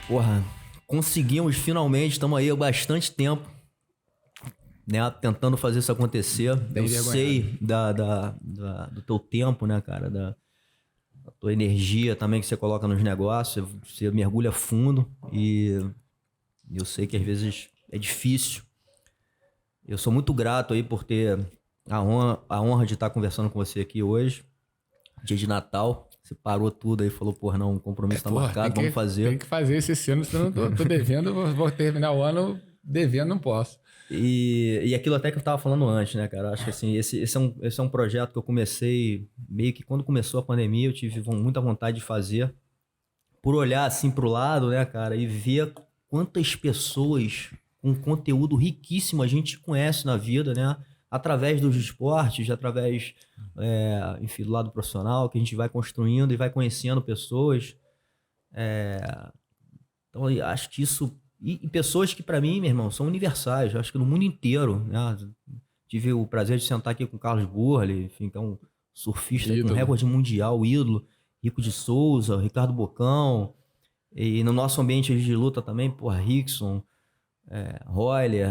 Porra, conseguimos finalmente, estamos aí há bastante tempo, né, tentando fazer isso acontecer. Bem Eu envergonhado. sei do teu tempo, né, cara, da tua energia também que você coloca nos negócios, você mergulha fundo e eu sei que às vezes é difícil. Eu sou muito grato aí por ter a honra de estar conversando com você aqui hoje, dia de Natal. Você parou tudo aí e falou, porra, não, o compromisso tá Porra, marcado, vamos tem fazer. que fazer esse ano, senão eu tô devendo, vou terminar o ano devendo, não posso. E aquilo até que eu tava falando antes, né, cara? Acho que assim, esse é um projeto que eu comecei meio que quando começou a pandemia, eu tive muita vontade de fazer, por olhar assim pro lado, né, cara, e ver quantas pessoas com conteúdo riquíssimo a gente conhece na vida, né? Através dos esportes, através, enfim, do lado profissional, que a gente vai construindo e vai conhecendo pessoas. Então, eu acho que isso. E pessoas que, para mim, meu irmão, são universais. Eu acho que no mundo inteiro, né? Tive o prazer de sentar aqui com o Carlos Burle, enfim, que é um surfista aí com Ídolo. recorde mundial, ídolo, Rico de Souza, Ricardo Bocão. E no nosso ambiente de luta também, porra, Rickson, Royler,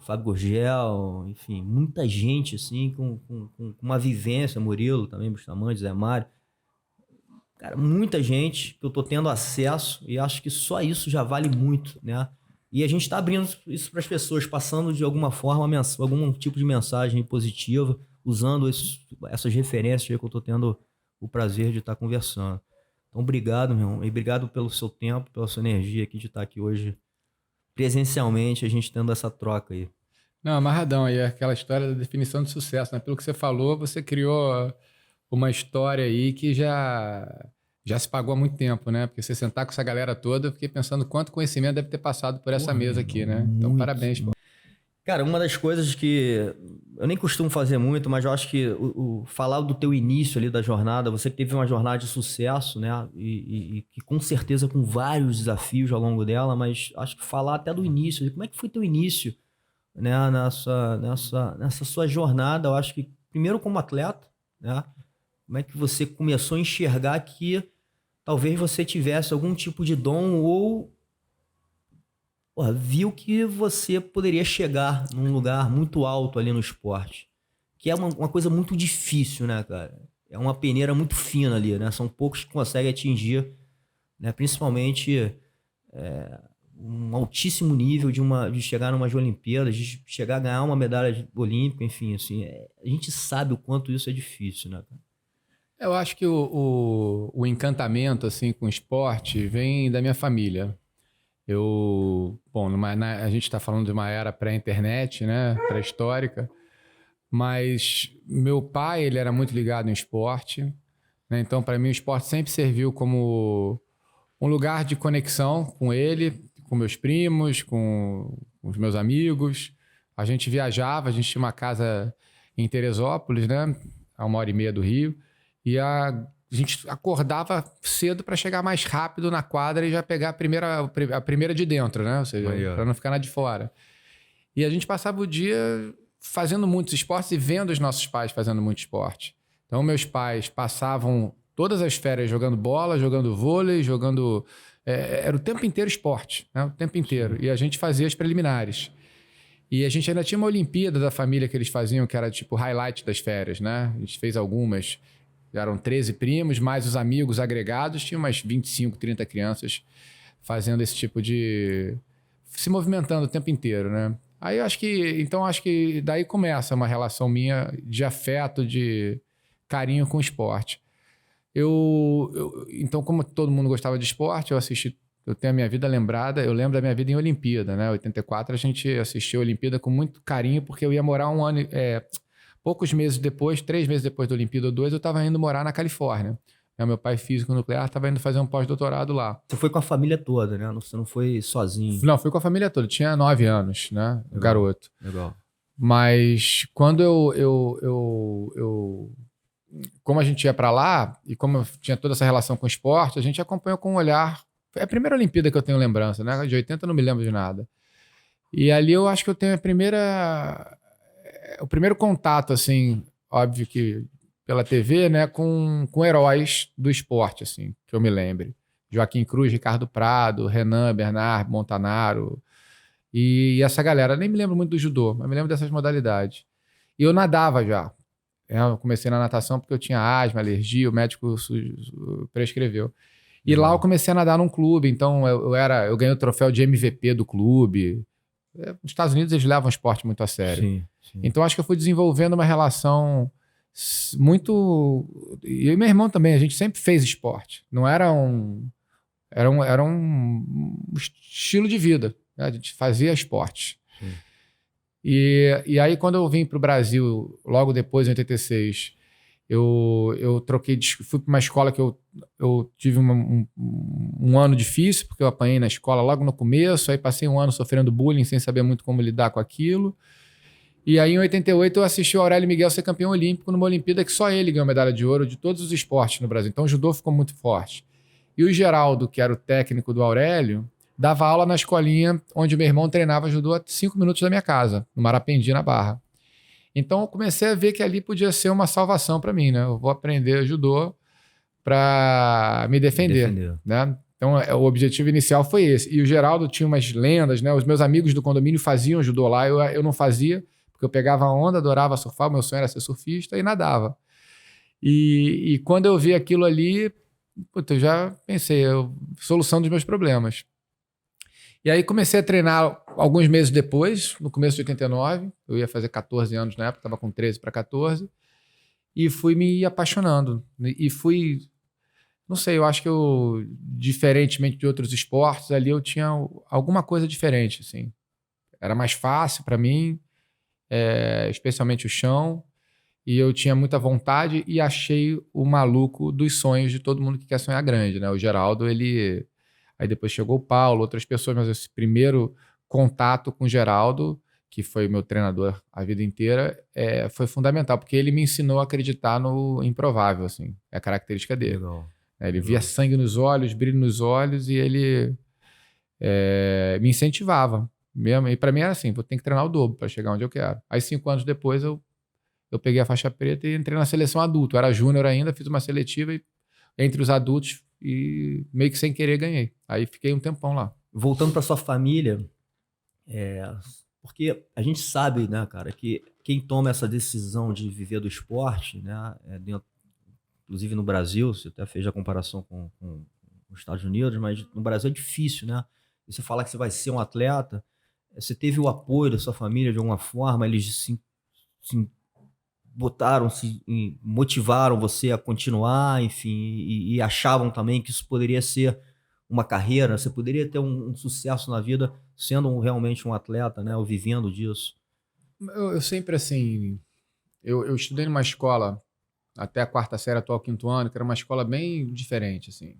Fábio Gurgel, enfim, muita gente assim com uma vivência, Murilo também, Bustamante, Zé Mário. Cara, muita gente que eu tô tendo acesso e acho que só isso já vale muito, né? E a gente tá abrindo isso para as pessoas, passando de alguma forma algum tipo de mensagem positiva, usando essas referências aí que eu tô tendo o prazer de estar conversando. Então, obrigado, meu irmão, e obrigado pelo seu tempo, pela sua energia aqui de estar aqui hoje presencialmente, a gente tendo essa troca aí. Não, amarradão aí, é aquela história da definição de sucesso, né? Pelo que você falou, você criou uma história aí que já se pagou há muito tempo, né? Porque você sentar com essa galera toda, eu fiquei pensando quanto conhecimento deve ter passado por essa Porra, meu mesa irmão, aqui, né? Então, muito. parabéns, pô. Cara, uma das coisas que eu nem costumo fazer muito, mas eu acho que falar do teu início ali da jornada, você que teve uma jornada de sucesso, né? E que com certeza com vários desafios ao longo dela, mas acho que falar até do início, como é que foi teu início, né? Nessa sua jornada, eu acho que primeiro como atleta, né? Como é que você começou a enxergar que talvez você tivesse algum tipo de dom ou porra, viu que você poderia chegar num lugar muito alto ali no esporte. Que é uma coisa muito difícil, né, cara? É uma peneira muito fina ali, né? São poucos que conseguem atingir, né? Principalmente um altíssimo nível de chegar numas Olimpíadas, de chegar a ganhar uma medalha olímpica, enfim, assim. A gente sabe o quanto isso é difícil, né, cara? Eu acho que o encantamento, assim, com o esporte vem da minha família. Bom, a gente está falando de uma era pré-internet, né? Pré-histórica. Mas meu pai, ele era muito ligado em esporte, né? Então, para mim, o esporte sempre serviu como um lugar de conexão com ele, com meus primos, com os meus amigos. A gente viajava, a gente tinha uma casa em Teresópolis, né? A 1h30 do Rio. E a gente acordava cedo para chegar mais rápido na quadra e já pegar a primeira de dentro, né? Ou seja, para Maneiro. não ficar na de fora. E a gente passava o dia fazendo muitos esportes e vendo os nossos pais fazendo muito esporte. Então, meus pais passavam todas as férias jogando bola, jogando vôlei, jogando. Era o tempo inteiro esporte, né? O tempo inteiro. Sim. E a gente fazia as preliminares. E a gente ainda tinha uma Olimpíada da família que eles faziam, que era tipo highlight das férias, né? A gente fez algumas. Eram 13 primos, mais os amigos agregados, tinha umas 25, 30 crianças fazendo esse tipo de. Se movimentando o tempo inteiro, né? Aí eu acho que. Então acho que daí começa uma relação minha de afeto, de carinho com o esporte. Então, como todo mundo gostava de esporte, eu assisti. Eu tenho a minha vida lembrada, eu lembro da minha vida em Olimpíada, né? Em 84 a gente assistiu a Olimpíada com muito carinho, porque eu ia morar um ano. Poucos meses depois, 3 meses depois da Olimpíada ou 2, eu estava indo morar na Califórnia. Meu pai físico nuclear estava indo fazer um pós-doutorado lá. Você foi com a família toda, né? Você não foi sozinho. Não, fui com a família toda. Tinha 9 anos, né? O Legal, garoto. legal. Mas quando como a gente ia para lá e como eu tinha toda essa relação com o esporte, a gente acompanhou com um olhar. É a primeira Olimpíada que eu tenho lembrança, né? De 80 eu não me lembro de nada. E ali eu acho que eu tenho o primeiro contato, assim, óbvio que pela TV, né? Com heróis do esporte, assim, que eu me lembre. Joaquim Cruz, Ricardo Prado, Renan, Bernard, Montanaro. E essa galera, nem me lembro muito do judô, mas me lembro dessas modalidades. E eu nadava já. Eu comecei na natação porque eu tinha asma, alergia, o médico prescreveu. E lá eu comecei a nadar num clube, então eu ganhei o troféu de MVP do clube. Nos Estados Unidos eles levam o esporte muito a sério. Sim, sim. Então acho que eu fui desenvolvendo uma relação muito... E meu irmão também, a gente sempre fez esporte. Não era era um estilo de vida, né? A gente fazia esporte. Sim. E aí quando eu vim para o Brasil, logo depois, em 86, eu troquei, fui para uma escola que eu tive um ano difícil, porque eu apanhei na escola logo no começo, aí passei um ano sofrendo bullying sem saber muito como lidar com aquilo. E aí em 88 eu assisti o Aurélio Miguel ser campeão olímpico numa Olimpíada que só ele ganhou medalha de ouro de todos os esportes no Brasil. Então o judô ficou muito forte. E o Geraldo, que era o técnico do Aurélio, dava aula na escolinha onde meu irmão treinava judô a 5 minutos da minha casa, no Marapendi, na Barra. Então eu comecei a ver que ali podia ser uma salvação para mim, né? Eu vou aprender judô para me defender, né? Então o objetivo inicial foi esse. E o Geraldo tinha umas lendas, né? Os meus amigos do condomínio faziam judô lá, eu não fazia, porque eu pegava a onda, adorava surfar, meu sonho era ser surfista e nadava. E quando eu vi aquilo ali, puta, eu já pensei, solução dos meus problemas. E aí comecei a treinar alguns meses depois, no começo de 89, eu ia fazer 14 anos na época, estava com 13 para 14, e fui me apaixonando. E fui, não sei, eu acho que diferentemente de outros esportes, ali eu tinha alguma coisa diferente, assim. Era mais fácil para mim, especialmente o chão, e eu tinha muita vontade e achei o maluco dos sonhos de todo mundo que quer sonhar grande, né? O Geraldo, ele... Aí depois chegou o Paulo, outras pessoas, mas esse primeiro contato com o Geraldo, que foi meu treinador a vida inteira, foi fundamental, porque ele me ensinou a acreditar no improvável, assim, é a característica dele. Legal. Ele via sangue nos olhos, brilho nos olhos, e ele me incentivava mesmo. E para mim era assim, vou ter que treinar o dobro para chegar onde eu quero. Aí 5 anos depois eu peguei a faixa preta e entrei na seleção adulto. Eu era júnior ainda, fiz uma seletiva e entre os adultos e meio que sem querer ganhei. Aí fiquei um tempão lá. Voltando para sua família, porque a gente sabe, né, cara, que quem toma essa decisão de viver do esporte, né, inclusive no Brasil, você até fez a comparação com os Estados Unidos, mas no Brasil é difícil, né? E você falar que você vai ser um atleta, você teve o apoio da sua família de alguma forma, eles se botaram, motivaram você a continuar, enfim, e achavam também que isso poderia ser uma carreira, você poderia ter um sucesso na vida sendo realmente um atleta, né, ou vivendo disso. Eu sempre, assim, eu estudei numa escola até a 4ª série, atual 5º ano, que era uma escola bem diferente, assim.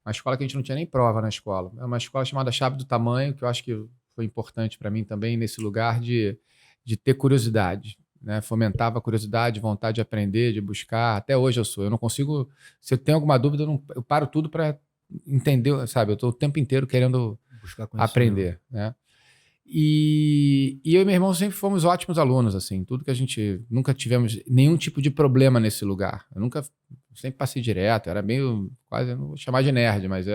Uma escola que a gente não tinha nem prova na escola. É uma escola chamada Chave do Tamanho, que eu acho que foi importante para mim também, nesse lugar de ter curiosidade, né? Fomentava a curiosidade, vontade de aprender, de buscar. Até hoje eu não consigo... Se eu tenho alguma dúvida, eu paro tudo para entender, sabe? Eu estou o tempo inteiro querendo aprender, né? E eu e meu irmão sempre fomos ótimos alunos, assim. Tudo que a gente... Nunca tivemos nenhum tipo de problema nesse lugar. Sempre passei direto. Era meio... Quase... Não vou chamar de nerd, mas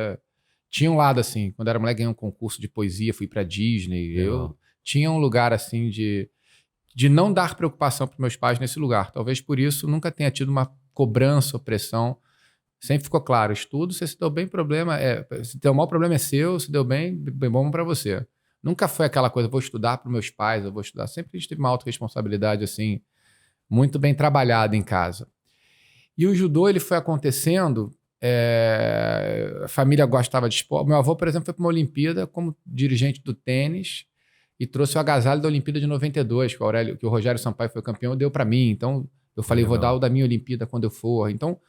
tinha um lado, assim. Quando era moleque, ganhei um concurso de poesia, fui para Disney. Eu tinha um lugar, assim, de não dar preocupação para meus pais nesse lugar. Talvez por isso nunca tenha tido uma cobrança ou pressão. Sempre ficou claro, estudo, se deu bem, se deu mal, problema é seu, se deu bem bom para você. Nunca foi aquela coisa, vou estudar para meus pais, eu vou estudar. Sempre a gente teve uma autorresponsabilidade, assim, muito bem trabalhada em casa. E o judô, ele foi acontecendo, a família gostava de esporte. Meu avô, por exemplo, foi para uma Olimpíada como dirigente do tênis, e trouxe o agasalho da Olimpíada de 92, que o Rogério Sampaio foi campeão, deu para mim. Então, eu falei, vou dar o da minha Olimpíada quando eu for. Então,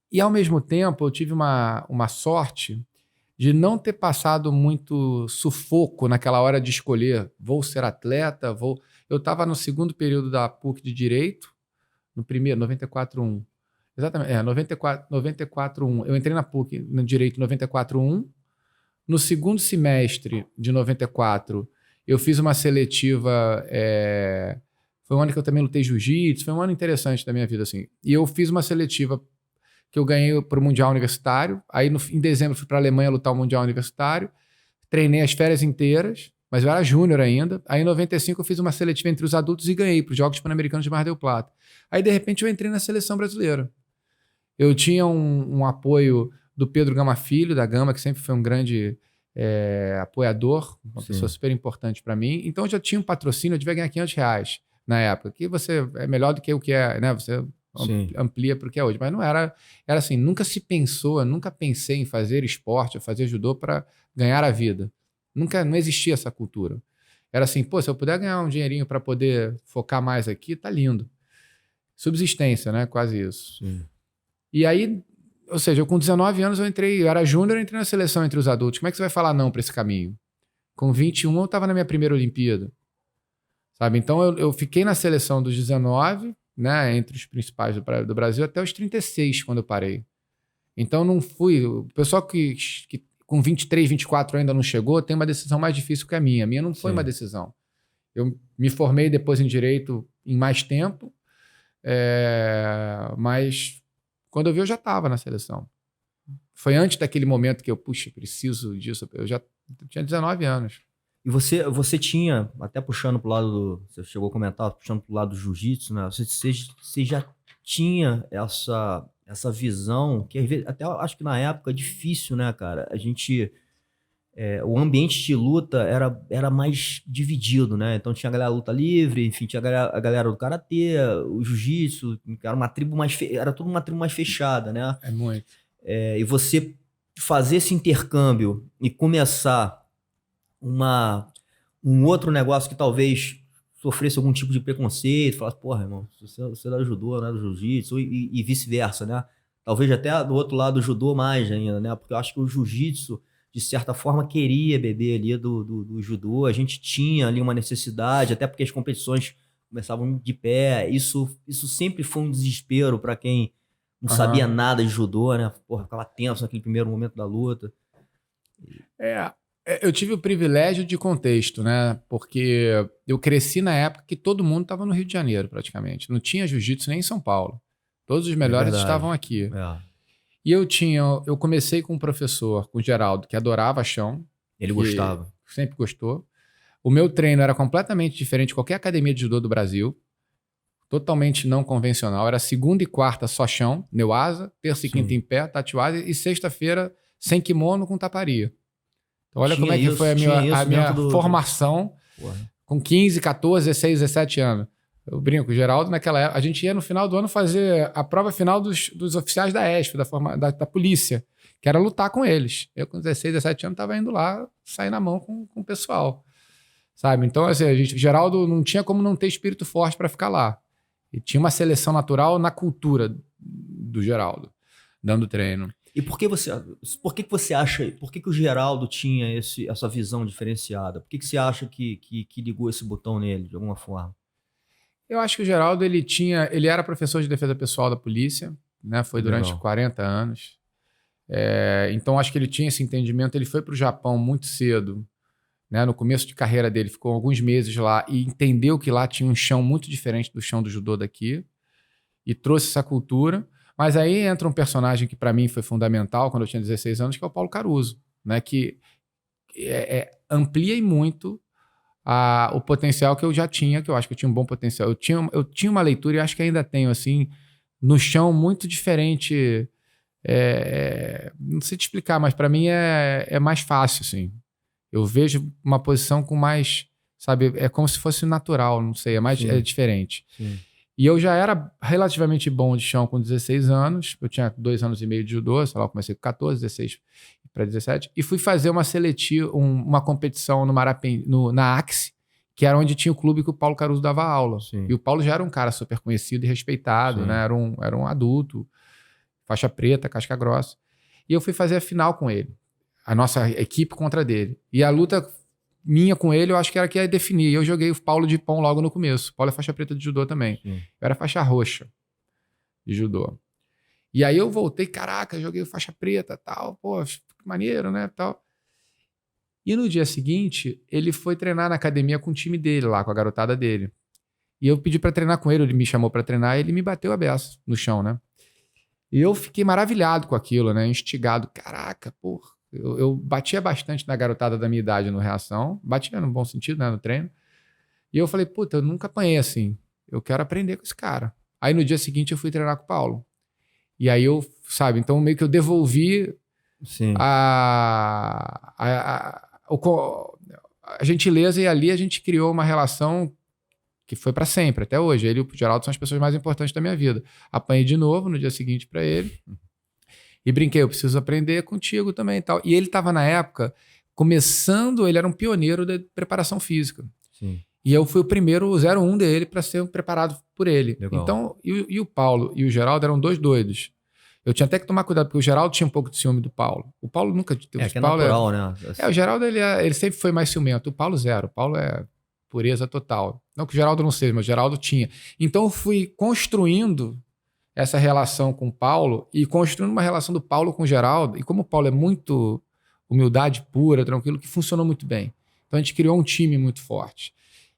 e ao mesmo tempo, eu tive uma sorte de não ter passado muito sufoco naquela hora de escolher, vou ser atleta, Eu estava no 2º período da PUC de Direito, no primeiro, 94-1. Exatamente, 94-1. Eu entrei na PUC no Direito 94-1. No 2º semestre de 94, eu fiz uma seletiva, foi um ano que eu também lutei jiu-jitsu, foi um ano interessante da minha vida, assim. E eu fiz uma seletiva que eu ganhei para o Mundial Universitário. Aí em dezembro fui para a Alemanha lutar o Mundial Universitário. Treinei as férias inteiras, mas eu era júnior ainda. Aí em 95 eu fiz uma seletiva entre os adultos e ganhei para os Jogos Pan-Americanos de Mar del Plata. Aí de repente eu entrei na seleção brasileira. Eu tinha um apoio do Pedro Gama Filho, da Gama, que sempre foi um grande apoiador, uma pessoa super importante para mim. Então eu já tinha um patrocínio, eu devia ganhar R$ 500 na época, que você é melhor do que o que é, né? Você amplia para o que é hoje. Mas não era assim, nunca se pensou, nunca pensei em fazer esporte, fazer judô para ganhar a vida. Não existia essa cultura. Era assim, pô, se eu puder ganhar um dinheirinho para poder focar mais aqui, tá lindo. Subsistência, né? Quase isso. Sim. E aí, ou seja, eu com 19 anos eu era júnior, entrei na seleção entre os adultos. Como é que você vai falar não para esse caminho? Com 21 eu estava na minha primeira Olimpíada. Sabe? Então eu fiquei na seleção dos 19, né, entre os principais do Brasil, até os 36, quando eu parei. Então não fui... O pessoal que com 23, 24 ainda não chegou, tem uma decisão mais difícil que a minha. A minha não foi uma decisão. Eu me formei depois em Direito em mais tempo, mas... Quando eu vi, eu já estava na seleção. Foi antes daquele momento que eu, puxa, preciso disso. Eu tinha 19 anos. E você tinha, até puxando pro lado do... Você chegou a comentar, puxando pro lado do jiu-jitsu, né? Você já tinha essa visão, que às vezes, até eu acho que na época é difícil, né, cara? A gente... o ambiente de luta era mais dividido, né? Então tinha a galera da luta livre, enfim, tinha a galera do karatê, o jiu-jitsu, era uma tribo era tudo uma tribo mais fechada, né? É muito. E você fazer esse intercâmbio e começar um outro negócio que talvez sofresse algum tipo de preconceito, falasse, porra, irmão, você é do judô, não é do jiu-jitsu, e vice-versa, né? Talvez até do outro lado do judô mais ainda, né? Porque eu acho que o jiu-jitsu, de certa forma, queria beber ali do judô. A gente tinha ali uma necessidade, até porque as competições começavam de pé. Isso sempre foi um desespero para quem não sabia nada de judô, né? Porra, ficava tenso naquele primeiro momento da luta. Eu tive o privilégio de contexto, né? Porque eu cresci na época que todo mundo estava no Rio de Janeiro, praticamente. Não tinha jiu-jitsu nem em São Paulo. Todos os melhores estavam aqui. E eu comecei com um professor, com o Geraldo, que adorava chão. Ele gostava. Sempre gostou. O meu treino era completamente diferente de qualquer academia de judô do Brasil. Totalmente não convencional. Era segunda e quarta só chão, neuasa, terça e quinta em pé, tatiwasa, e sexta-feira sem kimono com taparia. Então olha como é que foi a minha formação com 15, 14, 16, 17 anos. Eu brinco, o Geraldo, naquela época, a gente ia no final do ano fazer a prova final dos oficiais da ESP, da polícia, que era lutar com eles. Eu, com 16, 17 anos, estava indo lá, sair na mão com o pessoal. Sabe? Então, assim, o Geraldo não tinha como não ter espírito forte para ficar lá. E tinha uma seleção natural na cultura do Geraldo, dando treino. E por que você acha, por que o Geraldo tinha essa visão diferenciada? Por que você acha que ligou esse botão nele, de alguma forma? Eu acho que o Geraldo, ele era professor de defesa pessoal da polícia, né? Foi durante 40 anos. Então, acho que ele tinha esse entendimento. Ele foi para o Japão muito cedo, né? No começo de carreira dele, ficou alguns meses lá e entendeu que lá tinha um chão muito diferente do chão do judô daqui e trouxe essa cultura. Mas aí entra um personagem que para mim foi fundamental quando eu tinha 16 anos, que é o Paulo Caruso, né? Que amplia e muito o potencial que eu já tinha, que eu acho que eu tinha um bom potencial. Eu tinha uma leitura, e acho que ainda tenho, assim, no chão muito diferente. Não sei te explicar, mas para mim é mais fácil, assim. Eu vejo uma posição com mais, sabe, é como se fosse natural, não sei, é diferente. Sim. E eu já era relativamente bom de chão com 16 anos, eu tinha 2 anos e meio de judô, sei lá, eu comecei com 14, 16 para 17, e fui fazer uma seletiva, uma competição na Axe, que era onde tinha o clube que o Paulo Caruso dava aula. Sim. E o Paulo já era um cara super conhecido e respeitado, né? Era um adulto, faixa preta, casca grossa. E eu fui fazer a final com ele, a nossa equipe contra dele. E a luta minha com ele, eu acho que era que ia definir. E eu joguei o Paulo de pão logo no começo. O Paulo é faixa preta de judô também. Sim. Eu era faixa roxa de judô. E aí eu voltei, caraca, joguei faixa preta, tal, pô, que maneiro, né, tal. E no dia seguinte, ele foi treinar na academia com o time dele lá, com a garotada dele. E eu pedi pra treinar com ele, ele me chamou pra treinar e ele me bateu a beça no chão, né. E eu fiquei maravilhado com aquilo, né? Instigado. Caraca, porra. Eu batia bastante na garotada da minha idade no reação. Batia no bom sentido, né? No treino. E eu falei, puta, eu nunca apanhei assim. Eu quero aprender com esse cara. Aí no dia seguinte eu fui treinar com o Paulo. E aí eu, sabe, então meio que eu devolvi Sim. a gentileza, e ali a gente criou uma relação que foi para sempre, até hoje. Ele e o Geraldo são as pessoas mais importantes da minha vida. Apanhei de novo no dia seguinte para ele e brinquei, eu preciso aprender contigo também e tal. E ele estava na época começando, ele era um pioneiro da preparação física. Sim. E eu fui o primeiro 01 dele para ser preparado por ele. Legal. Então, e o Paulo e o Geraldo eram dois doidos. Eu tinha até que tomar cuidado, porque o Geraldo tinha um pouco de ciúme do Paulo. O Paulo nunca teve. Que é natural, né? Assim. O Geraldo ele sempre foi mais ciumento. O Paulo zero. O Paulo é pureza total. Não que o Geraldo não seja, mas o Geraldo tinha. Então eu fui construindo essa relação com o Paulo e construindo uma relação do Paulo com o Geraldo. E como o Paulo é muito humildade pura, tranquilo, que funcionou muito bem. Então a gente criou um time muito forte.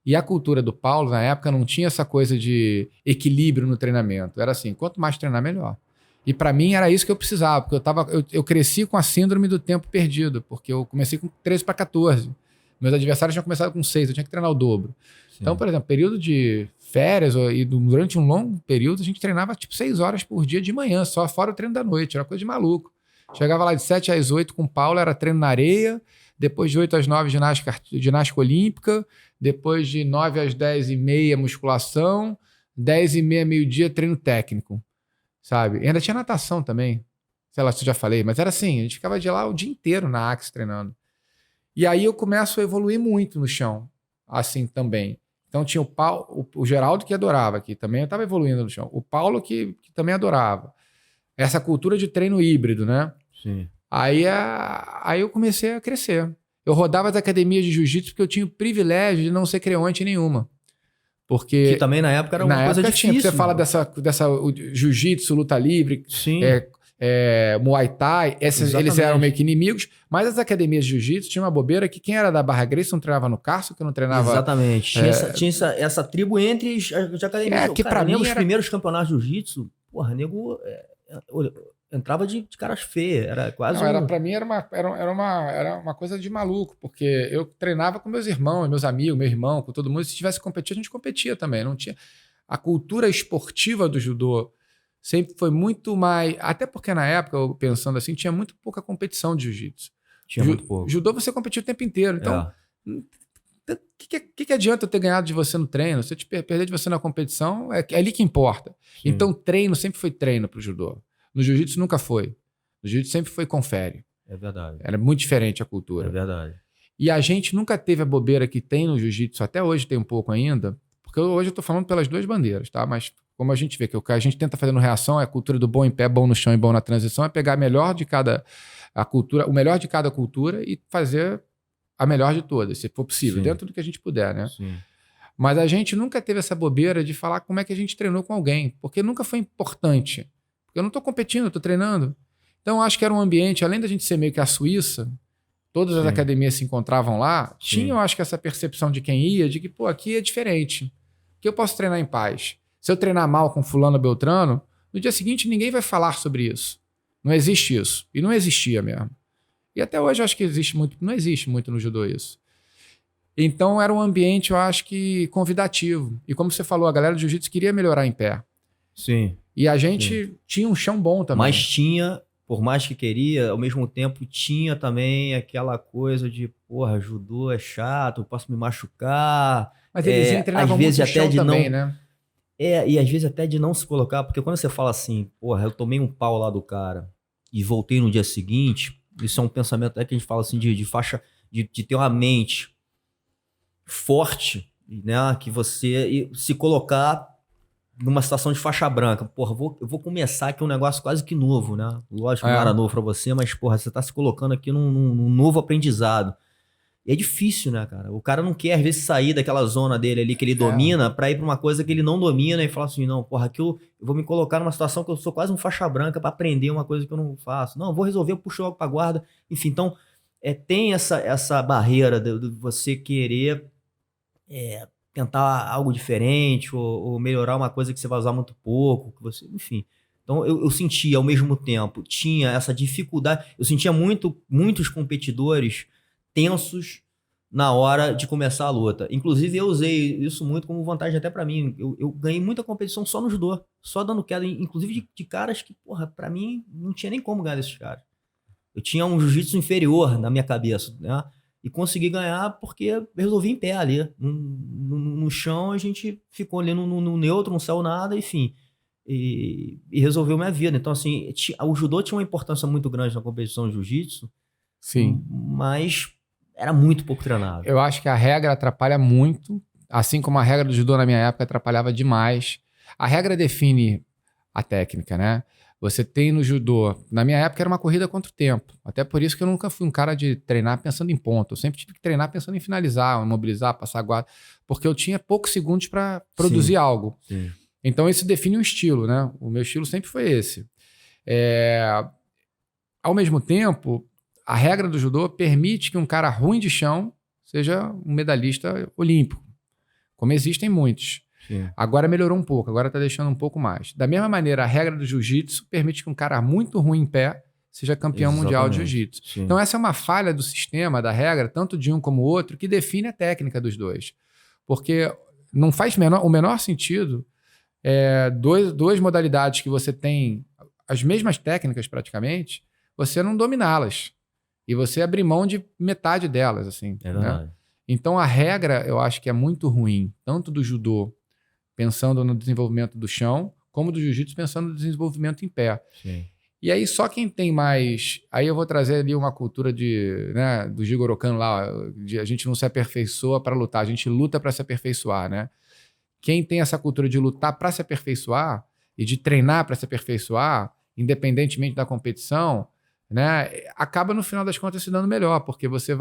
E a cultura do Paulo, na época, não tinha essa coisa de equilíbrio no treinamento. Era assim, quanto mais treinar, melhor. E para mim era isso que eu precisava, porque eu cresci com a síndrome do tempo perdido, porque eu comecei com 13 para 14. Meus adversários tinham começado com 6, eu tinha que treinar o dobro. Sim. Então, por exemplo, período de férias e durante um longo período, a gente treinava tipo 6 horas por dia de manhã, só fora o treino da noite, era coisa de maluco. Chegava lá de 7 às 8 com o Paulo, era treino na areia, depois de 8 às 9 ginástica olímpica, depois de 9 às 10 e meia musculação, 10 e meia, meio-dia treino técnico, sabe? E ainda tinha natação também, sei lá se eu já falei, mas era assim, a gente ficava de lá o dia inteiro na Axe treinando. E aí eu começo a evoluir muito no chão, assim também. Então tinha o Paulo, o Geraldo que adorava, que também eu estava evoluindo no chão. O Paulo que também adorava. Essa cultura de treino híbrido, né? Sim. Aí eu comecei a crescer. Eu rodava as academias de jiu-jitsu porque eu tinha o privilégio de não ser creonte nenhuma. Porque que também na época era uma coisa difícil. Tinha, você fala dessa jiu-jitsu, luta livre, sim. Muay Thai, eles eram meio que inimigos, mas as academias de jiu-jitsu tinha uma bobeira que quem era da Barra Grace não treinava no Carso, que não treinava... Exatamente. Tinha essa tribo entre as academias. Que para mim os primeiros campeonatos de jiu-jitsu, porra, nego... entrava de caras feias, era quase Pra mim era uma coisa de maluco, porque eu treinava com meus irmãos, meus amigos, meu irmão, com todo mundo. Se tivesse competido, a gente competia também. Não tinha... A cultura esportiva do judô sempre foi muito mais... Até porque na época, eu pensando assim, tinha muito pouca competição de jiu-jitsu. Tinha muito pouco. Judô você competia o tempo inteiro. Então, o que adianta eu ter ganhado de você no treino? Se eu te perder de você na competição, é ali que importa. Sim. Então, treino sempre foi treino pro judô. No jiu-jitsu nunca foi. No jiu-jitsu sempre foi confere. É verdade. Era muito diferente a cultura. É verdade. E a gente nunca teve a bobeira que tem no jiu-jitsu, até hoje tem um pouco ainda, porque hoje eu tô falando pelas duas bandeiras, tá? Mas como a gente vê que o que a gente tenta fazer no reação é a cultura do bom em pé, bom no chão e bom na transição, é pegar o melhor de cada cultura e fazer a melhor de todas, se for possível, sim, dentro do que a gente puder, né? Sim. Mas a gente nunca teve essa bobeira de falar como é que a gente treinou com alguém, porque nunca foi importante. Porque eu não estou competindo, eu estou treinando. Então, eu acho que era um ambiente, além da gente ser meio que a Suíça, todas as academias se encontravam lá, tinha, eu acho que essa percepção de quem ia, de que, pô, aqui é diferente. Aqui eu posso treinar em paz. Se eu treinar mal com fulano Beltrano, no dia seguinte ninguém vai falar sobre isso. Não existe isso. E não existia mesmo. E até hoje eu acho que não existe muito no judô isso. Então era um ambiente, eu acho que convidativo. E como você falou, a galera do jiu-jitsu queria melhorar em pé. Sim. E a gente tinha um chão bom também. Mas tinha, por mais que queria, ao mesmo tempo tinha também aquela coisa de, porra, judô é chato, eu posso me machucar. Mas eles treinavam às vezes muito até chão de também, não, né? E às vezes até de não se colocar, porque quando você fala assim, porra, eu tomei um pau lá do cara e voltei no dia seguinte, isso é um pensamento até que a gente fala assim de faixa, de ter uma mente forte, né? Que você se colocar numa situação de faixa branca. Porra, eu vou começar aqui um negócio quase que novo, né? Lógico que não era novo pra você, mas, porra, você tá se colocando aqui num novo aprendizado. E é difícil, né, cara? O cara não quer, às vezes, sair daquela zona dele ali que ele domina pra ir pra uma coisa que ele não domina e falar assim, não, porra, aqui eu vou me colocar numa situação que eu sou quase um faixa branca pra aprender uma coisa que eu não faço. Não, eu vou resolver, eu puxo logo pra guarda. Enfim, então, tem essa barreira de você querer tentar algo diferente ou melhorar uma coisa que você vai usar muito pouco, que você, enfim. Então eu sentia ao mesmo tempo, tinha essa dificuldade, eu sentia muitos competidores tensos na hora de começar a luta. Inclusive eu usei isso muito como vantagem até pra mim. Eu ganhei muita competição só no judô, só dando queda, inclusive de caras que, porra, pra mim não tinha nem como ganhar desses caras. Eu tinha um jiu-jitsu inferior na minha cabeça, né? E consegui ganhar porque resolvi em pé ali. No chão a gente ficou ali no neutro, não saiu nada, enfim. E resolveu minha vida. Então, assim, o judô tinha uma importância muito grande na competição de jiu-jitsu, Sim. mas era muito pouco treinado. Eu acho que a regra atrapalha muito, assim como a regra do judô na minha época atrapalhava demais. A regra define a técnica, né? Você tem no judô, na minha época era uma corrida contra o tempo. Até por isso que eu nunca fui um cara de treinar pensando em ponto. Eu sempre tive que treinar pensando em finalizar, imobilizar, passar guarda, porque eu tinha poucos segundos para produzir algo. Sim. Então isso define um estilo, né? O meu estilo sempre foi esse. Ao mesmo tempo, a regra do judô permite que um cara ruim de chão seja um medalhista olímpico, como existem muitos. Sim. Agora melhorou um pouco, agora está deixando um pouco mais. Da mesma maneira, a regra do jiu-jitsu permite que um cara muito ruim em pé seja campeão mundial de jiu-jitsu. Então essa é uma falha do sistema, da regra, tanto de um como o outro, que define a técnica dos dois. Porque não faz o menor sentido duas modalidades que você tem as mesmas técnicas praticamente, você não dominá-las. E você abrir mão de metade delas, assim. É verdade. Né? Então a regra, eu acho que é muito ruim, tanto do judô, pensando no desenvolvimento do chão, como do jiu-jitsu, pensando no desenvolvimento em pé. Sim. E aí só quem tem mais... Aí eu vou trazer ali uma cultura do Jigoro Kano lá, de a gente não se aperfeiçoa para lutar, a gente luta para se aperfeiçoar, né? Quem tem essa cultura de lutar para se aperfeiçoar e de treinar para se aperfeiçoar, independentemente da competição, né, acaba no final das contas se dando melhor, porque você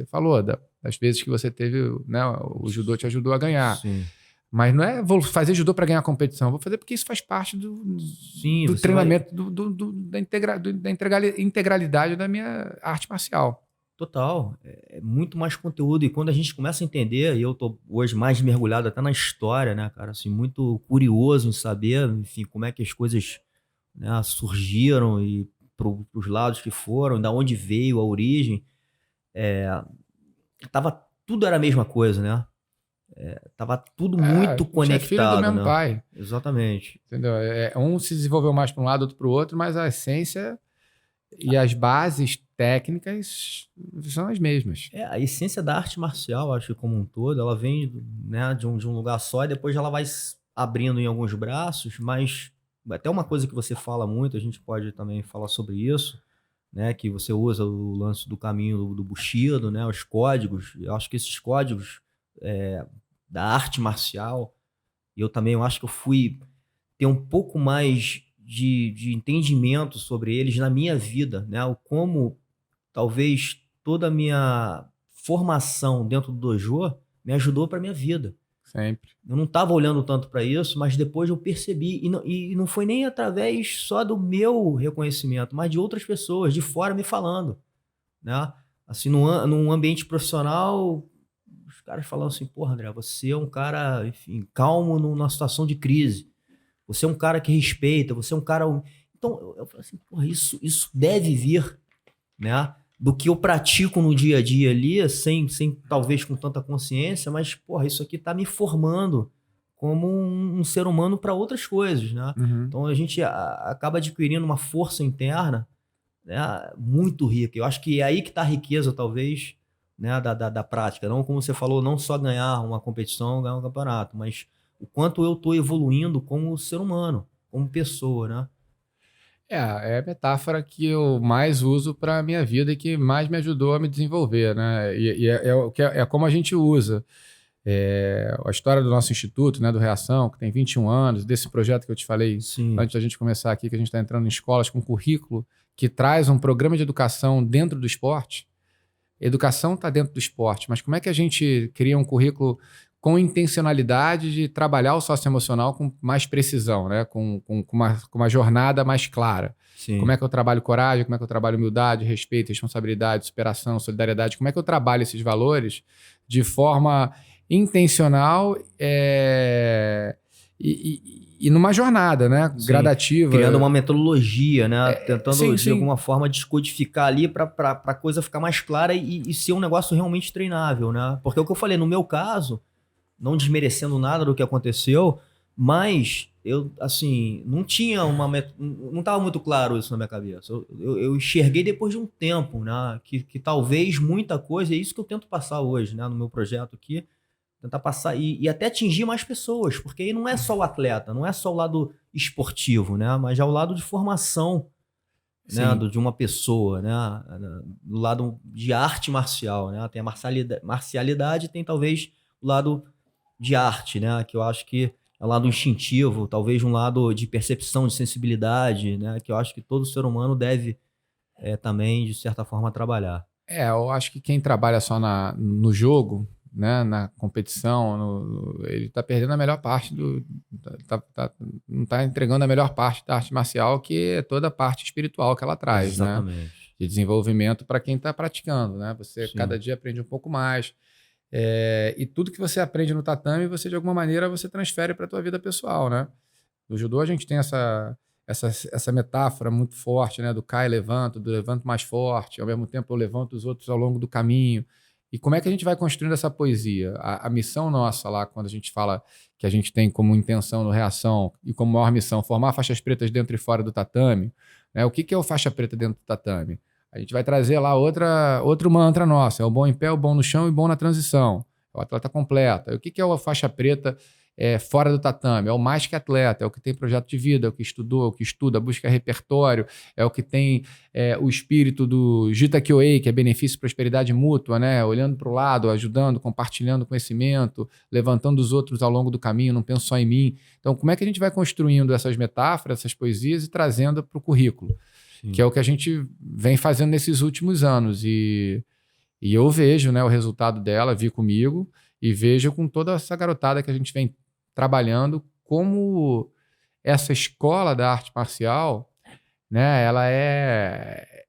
falou das vezes que você teve, né, o judô te ajudou a ganhar. Sim. Mas não é vou fazer judô para ganhar a competição, vou fazer porque isso faz parte do treinamento, da integralidade da minha arte marcial. Total, é muito mais conteúdo, e quando a gente começa a entender, e eu tô hoje mais mergulhado até na história, né, cara, assim, muito curioso em saber, enfim, como é que as coisas, né, surgiram e pros lados que foram, da onde veio a origem, tudo era a mesma coisa, né? Tava tudo muito conectado, é filho do mesmo né? pai. Exatamente. Entendeu? Um se desenvolveu mais para um lado, outro para o outro, mas a essência e as bases técnicas são as mesmas. A essência da arte marcial, acho que como um todo, ela vem, né, de um lugar só e depois ela vai abrindo em alguns braços, mas até uma coisa que você fala muito, a gente pode também falar sobre isso, né, que você usa o lance do caminho do Bushido, né, os códigos. Eu acho que esses códigos da arte marcial, eu acho que eu fui ter um pouco mais de entendimento sobre eles na minha vida, né, como talvez toda a minha formação dentro do dojo me ajudou para minha vida. Sempre. Eu não estava olhando tanto para isso, mas depois eu percebi, e não foi nem através só do meu reconhecimento, mas de outras pessoas de fora me falando, né? Assim, num ambiente profissional, os caras falando assim, porra, André, você é um cara, enfim, calmo numa situação de crise. Você é um cara que respeita, você é um cara... Então, eu falei assim, porra, isso deve vir, né, do que eu pratico no dia a dia ali, sem talvez com tanta consciência, mas, porra, isso aqui tá me formando como um ser humano para outras coisas, né? Uhum. Então a gente acaba adquirindo uma força interna, né, muito rica. Eu acho que é aí que tá a riqueza, talvez, né, da prática. Não, como você falou, não só ganhar uma competição, ganhar um campeonato, mas o quanto eu tô evoluindo como ser humano, como pessoa, né? É a metáfora que eu mais uso para a minha vida e que mais me ajudou a me desenvolver, né? E é como a gente usa. A história do nosso instituto, né, do Reação, que tem 21 anos, desse projeto que eu te falei antes da gente começar aqui, que a gente está entrando em escolas com currículo que traz um programa de educação dentro do esporte. Educação está dentro do esporte, mas como é que a gente cria um currículo com intencionalidade de trabalhar o socioemocional com mais precisão, né? com uma jornada mais clara? Sim. Como é que eu trabalho coragem, como é que eu trabalho humildade, respeito, responsabilidade, superação, solidariedade? Como é que eu trabalho esses valores de forma intencional e numa jornada, né? Sim. Gradativa. Criando uma metodologia, né? Tentando, sim, de alguma forma, descodificar ali para a coisa ficar mais clara e ser um negócio realmente treinável, né? Porque é o que eu falei, no meu caso, não desmerecendo nada do que aconteceu, mas eu, assim, não tinha não estava muito claro isso na minha cabeça. Eu enxerguei depois de um tempo, né? Que talvez muita coisa, é isso que eu tento passar hoje, né? No meu projeto aqui, tentar passar e até atingir mais pessoas, porque aí não é só o atleta, não é só o lado esportivo, né? Mas é o lado de formação, né? Sim. De uma pessoa, né? Do lado de arte marcial, né? Tem a marcialidade, tem talvez o lado de arte, né? Que eu acho que é um lado instintivo, talvez um lado de percepção, de sensibilidade, né? Que eu acho que todo ser humano deve também, de certa forma, trabalhar. Eu acho que quem trabalha só no jogo, né, na competição, ele está perdendo a melhor parte não está entregando a melhor parte da arte marcial, que é toda a parte espiritual que ela traz, né? Exatamente. De desenvolvimento para quem está praticando, né? Você Sim. cada dia aprende um pouco mais. E tudo que você aprende no tatame, você de alguma maneira você transfere para a tua vida pessoal, né? No judô a gente tem essa metáfora muito forte, né? Do cai e levanto, do levanto mais forte, ao mesmo tempo eu levanto os outros ao longo do caminho. E como é que a gente vai construindo essa poesia? A missão nossa lá, quando a gente fala que a gente tem como intenção no Reação e como maior missão formar faixas pretas dentro e fora do tatame, né? O que é o faixa preta dentro do tatame? A gente vai trazer lá outro mantra nosso, é o bom em pé, o bom no chão e o bom na transição. É o atleta completo. E o que é a faixa preta fora do tatame? É o mais que atleta, é o que tem projeto de vida, é o que estudou, é o que estuda, busca repertório, é o que tem o espírito do Jita Kyoei, que é benefício e prosperidade mútua, né? Olhando para o lado, ajudando, compartilhando conhecimento, levantando os outros ao longo do caminho, não penso só em mim. Então, como é que a gente vai construindo essas metáforas, essas poesias e trazendo para o currículo? Sim. Que é o que a gente vem fazendo nesses últimos anos. E eu vejo, né, o resultado dela, vi comigo, e vejo com toda essa garotada que a gente vem trabalhando, como essa escola da arte marcial, né, ela é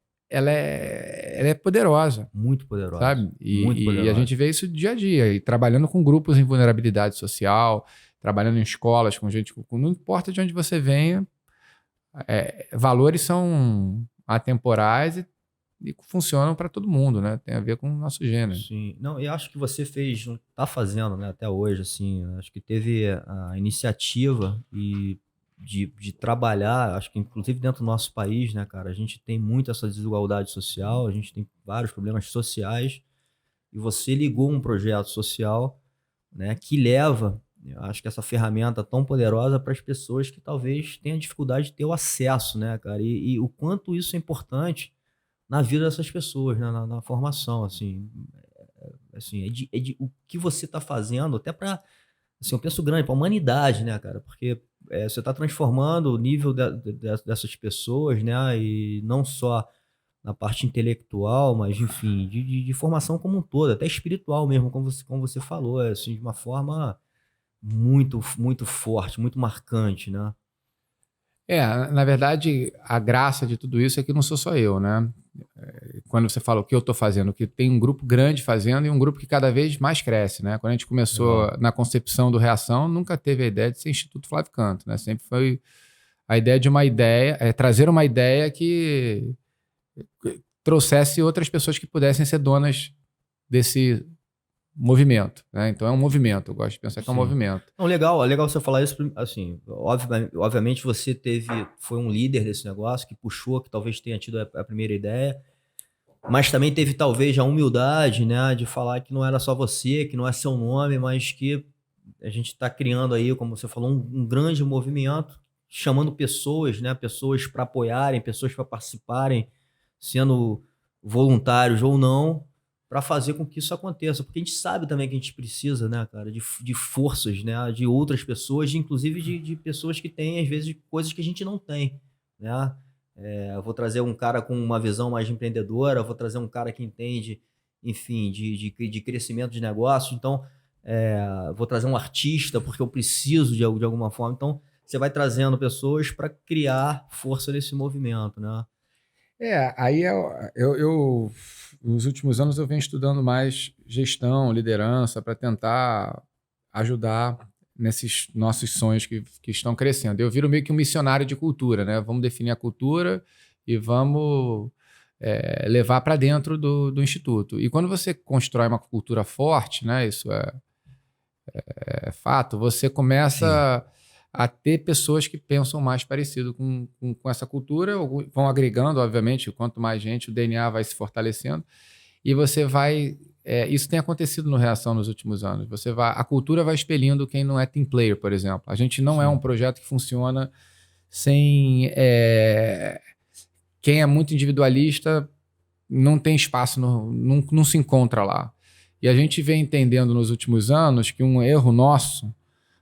poderosa, Muito poderosa. sabe? Muito E a poderosa. gente vê isso dia a dia, e trabalhando com grupos em vulnerabilidade social, trabalhando em escolas, com gente, não importa de onde você venha, valores são atemporais e funcionam para todo mundo, né? Tem a ver com o nosso gênero. Sim. Não, eu acho que você fez, tá fazendo, né, até hoje, assim, acho que teve a iniciativa de trabalhar, acho que inclusive dentro do nosso país, né, cara, a gente tem muito essa desigualdade social, a gente tem vários problemas sociais, e você ligou um projeto social, né, que leva, eu acho que essa ferramenta tão poderosa para as pessoas que talvez tenham dificuldade de ter o acesso, né, cara, e o quanto isso é importante na vida dessas pessoas, né, na formação, assim, o que você está fazendo, até para, assim, eu penso grande, para a humanidade, né, cara, porque você está transformando o nível dessas pessoas, né, e não só na parte intelectual, mas, enfim, de formação como um todo, até espiritual mesmo, como você falou, assim, de uma forma muito, muito forte, muito marcante, né? Na verdade, a graça de tudo isso é que não sou só eu, né? Quando você fala o que eu estou fazendo, que tem um grupo grande fazendo e um grupo que cada vez mais cresce, né? Quando a gente começou Legal. na concepção do Reação, nunca teve a ideia de ser Instituto Flávio Canto, né? Sempre foi a ideia de uma ideia, trazer uma ideia que trouxesse outras pessoas que pudessem ser donas desse movimento, né? Então é um movimento, eu gosto de pensar que é um Sim. movimento. Não, legal, é legal você falar isso, assim, obviamente você foi um líder desse negócio, que puxou, que talvez tenha tido a primeira ideia, mas também teve talvez a humildade, né, de falar que não era só você, que não é seu nome, mas que a gente está criando aí, como você falou, um grande movimento, chamando pessoas, né, pessoas para apoiarem, pessoas para participarem, sendo voluntários ou não, para fazer com que isso aconteça, porque a gente sabe também que a gente precisa, né, cara, de forças, né, de outras pessoas, inclusive de pessoas que têm, às vezes, coisas que a gente não tem, né. Eu vou trazer um cara com uma visão mais empreendedora, eu vou trazer um cara que entende, enfim, de crescimento de negócio, então, vou trazer um artista porque eu preciso de alguma forma, então você vai trazendo pessoas para criar força nesse movimento, né. Aí nos últimos anos eu venho estudando mais gestão, liderança, para tentar ajudar nesses nossos sonhos que estão crescendo. Eu viro meio que um missionário de cultura, né? Vamos definir a cultura e vamos levar para dentro do Instituto. E quando você constrói uma cultura forte, né? Isso é fato, você começa a ter pessoas que pensam mais parecido com essa cultura, vão agregando, obviamente, quanto mais gente, o DNA vai se fortalecendo, e você vai... isso tem acontecido no Reação nos últimos anos. A cultura vai expelindo quem não é team player, por exemplo. A gente não é um projeto que funciona sem... quem é muito individualista não tem espaço, não se encontra lá. E a gente vem entendendo nos últimos anos que um erro nosso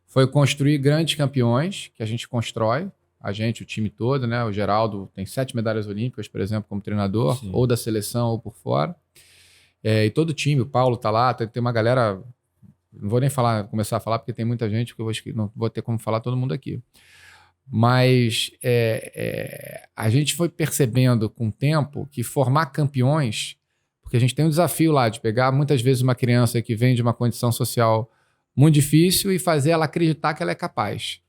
foi construir grandes campeões, que a gente constrói, a gente, o time todo, né? O Geraldo tem 7 medalhas olímpicas, por exemplo, como treinador, Sim. ou da seleção ou por fora. E todo o time, o Paulo tá lá, tem uma galera... Não vou nem começar a falar, porque tem muita gente, porque não vou ter como falar todo mundo aqui. Mas a gente foi percebendo com o tempo que formar campeões... Porque a gente tem um desafio lá de pegar muitas vezes uma criança que vem de uma condição social muito difícil e fazer ela acreditar que ela é capaz.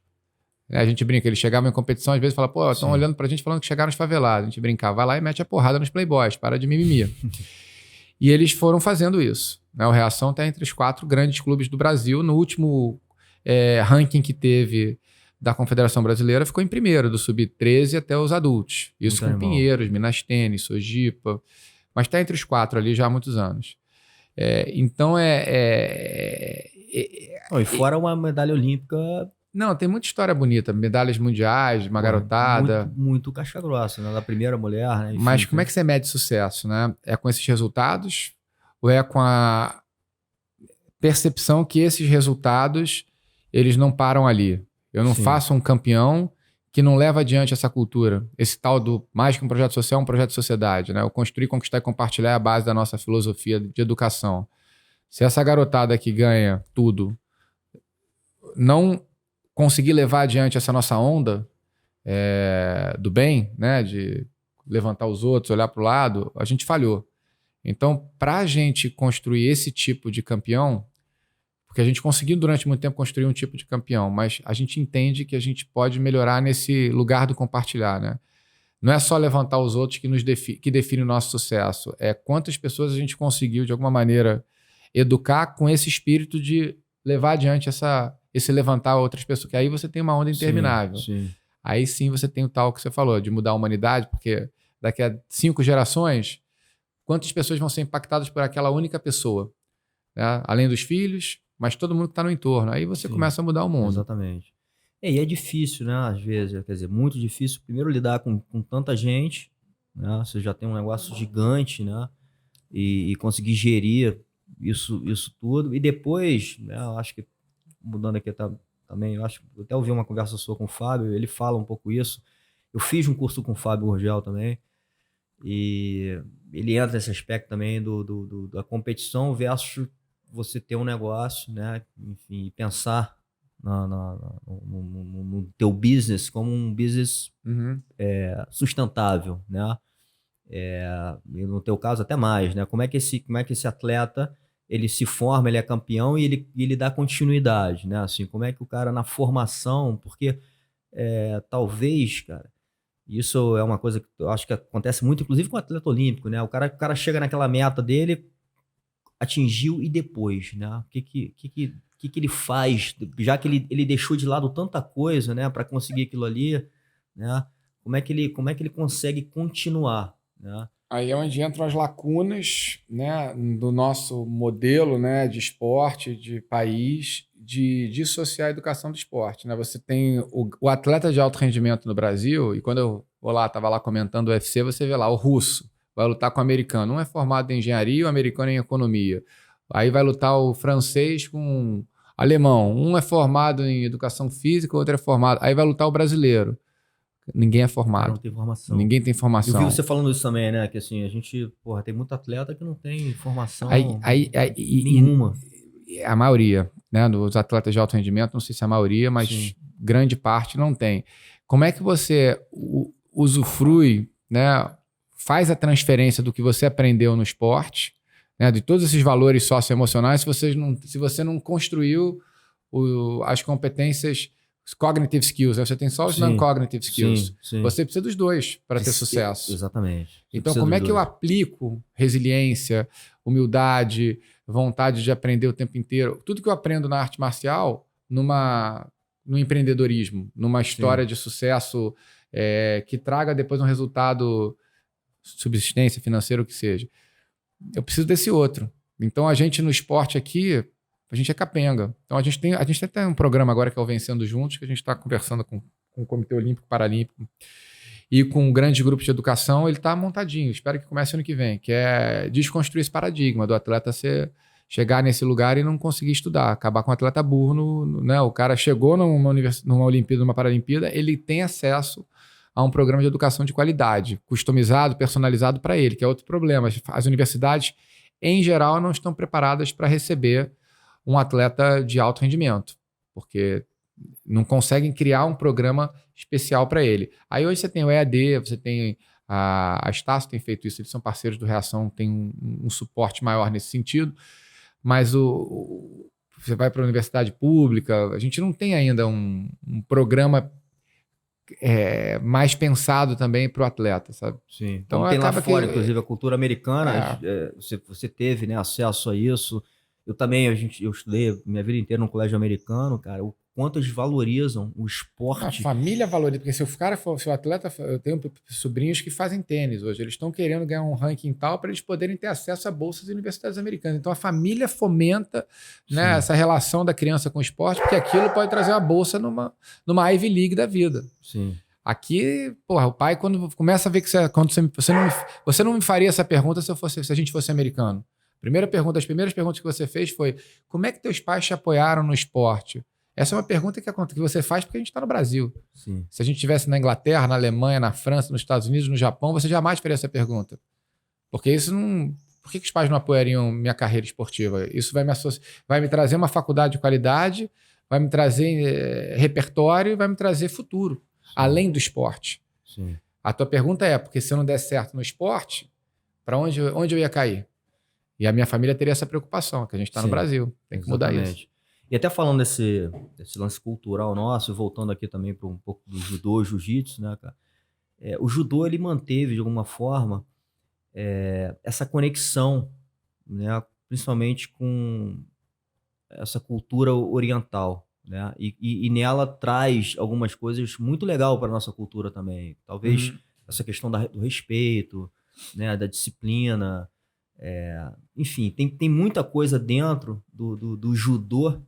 A gente brinca, eles chegavam em competição, às vezes fala, pô, estão olhando pra gente falando que chegaram nos favelados. A gente brincava, vai lá e mete a porrada nos playboys, para de mimimi. E eles foram fazendo isso. Né? O Reação está entre os 4 grandes clubes do Brasil. No último ranking que teve da Confederação Brasileira, ficou em primeiro, do sub-13 até os adultos. Isso muito com animal. Pinheiros, Minas Tênis, Sojipa... Mas está entre os 4 ali já há muitos anos. Então e fora uma medalha olímpica... Não, tem muita história bonita. Medalhas mundiais, uma garotada. Muito casca grossa, né? Da primeira mulher, né? Enfim, mas como é que você mede sucesso, né? É com esses resultados? Ou é com a percepção que esses resultados, eles não param ali? Eu não faço um campeão... que não leva adiante essa cultura. Esse tal do mais que um projeto social, um projeto de sociedade. Né? O construir, conquistar e compartilhar é a base da nossa filosofia de educação. Se essa garotada que ganha tudo não conseguir levar adiante essa nossa onda do bem, né? De levantar os outros, olhar para o lado, a gente falhou. Então, para a gente construir esse tipo de campeão, porque a gente conseguiu durante muito tempo construir um tipo de campeão, mas a gente entende que a gente pode melhorar nesse lugar do compartilhar, né? Não é só levantar os outros que define o nosso sucesso, é quantas pessoas a gente conseguiu, de alguma maneira, educar com esse espírito de levar adiante esse levantar outras pessoas, que aí você tem uma onda interminável. Sim. Aí sim você tem o tal que você falou, de mudar a humanidade, porque daqui a 5 gerações, quantas pessoas vão ser impactadas por aquela única pessoa? Né? Além dos filhos... mas todo mundo que está no entorno. Aí você começa a mudar o mundo. Exatamente. E é difícil, né? Às vezes, quer dizer, muito difícil. Primeiro lidar com tanta gente, né? Você já tem um negócio gigante, né? E conseguir gerir isso tudo. E depois, né? Eu acho que, mudando aqui também, eu acho que até ouvi uma conversa sua com o Fábio, ele fala um pouco isso. Eu fiz um curso com o Fábio Urgel também. E ele entra nesse aspecto também da competição versus você ter um negócio, né? Enfim, pensar no teu business como um business sustentável, né? E no teu caso até mais, né? Como é que esse atleta ele se forma, ele é campeão e ele dá continuidade, né? Assim, como é que o cara na formação, porque talvez, cara, isso é uma coisa que eu acho que acontece muito, inclusive com o atleta olímpico, né? O cara chega naquela meta dele, atingiu e depois, né? O que ele faz, já que ele deixou de lado tanta coisa, né, para conseguir aquilo ali, né? Como é que ele consegue continuar, né? Aí é onde entram as lacunas, né, do nosso modelo, né, de esporte, de país, de dissociar a educação do esporte, né? Você tem o atleta de alto rendimento no Brasil, e quando eu estava lá comentando o UFC, você vê lá o russo vai lutar com o americano. Um é formado em engenharia, o americano em economia. Aí vai lutar o francês com o alemão. Um é formado em educação física, o outro é formado... Aí vai lutar o brasileiro. Ninguém é formado. Não tem formação. Ninguém tem formação. Eu vi você falando isso também, né? Que assim, a gente, tem muito atleta que não tem formação nenhuma. A maioria, né? Dos atletas de alto rendimento, não sei se é a maioria, mas Sim. grande parte não tem. Como é que você usufrui, né? Faz a transferência do que você aprendeu no esporte, né? De todos esses valores socioemocionais, se você não construiu as competências cognitive skills, você tem só os non-cognitive skills. Sim. Você precisa dos dois para ter sucesso. Exatamente. Então, como é que eu aplico resiliência, humildade, vontade de aprender o tempo inteiro? Tudo que eu aprendo na arte marcial, no empreendedorismo, numa história de sucesso que traga depois um resultado, subsistência financeira, o que seja. Eu preciso desse outro. Então, a gente no esporte aqui, a gente é capenga. Então, a gente tem até um programa agora que é o Vencendo Juntos, que a gente está conversando com o Comitê Olímpico Paralímpico e com um grande grupo de educação. Ele está montadinho, espero que comece ano que vem, que é desconstruir esse paradigma do atleta chegar nesse lugar e não conseguir estudar, acabar com o atleta burro. Né? O cara chegou numa Olimpíada, numa Paralimpíada, ele tem acesso a um programa de educação de qualidade, customizado, personalizado para ele, que é outro problema. As universidades, em geral, não estão preparadas para receber um atleta de alto rendimento, porque não conseguem criar um programa especial para ele. Aí hoje você tem o EAD, você tem a Estácio tem feito isso, eles são parceiros do Reação, tem um suporte maior nesse sentido, mas você vai para a universidade pública, a gente não tem ainda um programa mais pensado também para o atleta, sabe? Sim. Então tem lá fora, inclusive, a cultura americana, você teve, né, acesso a isso. Eu também, eu estudei minha vida inteira num colégio americano, cara, o quanto eles valorizam o esporte. A família valoriza, porque se o atleta, eu tenho sobrinhos que fazem tênis hoje, eles estão querendo ganhar um ranking tal para eles poderem ter acesso a bolsas das universidades americanas. Então a família fomenta, né, essa relação da criança com o esporte, porque aquilo pode trazer uma bolsa numa Ivy League da vida. Sim. Aqui, porra, o pai, quando começa a ver que você não me faria essa pergunta se a gente fosse americano. As primeiras perguntas que você fez foi: como é que teus pais te apoiaram no esporte? Essa é uma pergunta que você faz porque a gente está no Brasil. Sim. Se a gente estivesse na Inglaterra, na Alemanha, na França, nos Estados Unidos, no Japão, você jamais faria essa pergunta. Porque isso não... Por que os pais não apoiariam minha carreira esportiva? Isso vai me trazer uma faculdade de qualidade, vai me trazer repertório e vai me trazer futuro, além do esporte. Sim. A tua pergunta é, porque se eu não der certo no esporte, para onde eu ia cair? E a minha família teria essa preocupação, que a gente está no Brasil. Tem que mudar isso. E até falando desse lance cultural nosso, voltando aqui também para um pouco do judô, jiu-jitsu, né, cara? O judô, ele manteve, de alguma forma, essa conexão, né, principalmente com essa cultura oriental, né? E nela traz algumas coisas muito legais para a nossa cultura também. Talvez essa questão do respeito, né, da disciplina. Enfim, tem muita coisa dentro do judô,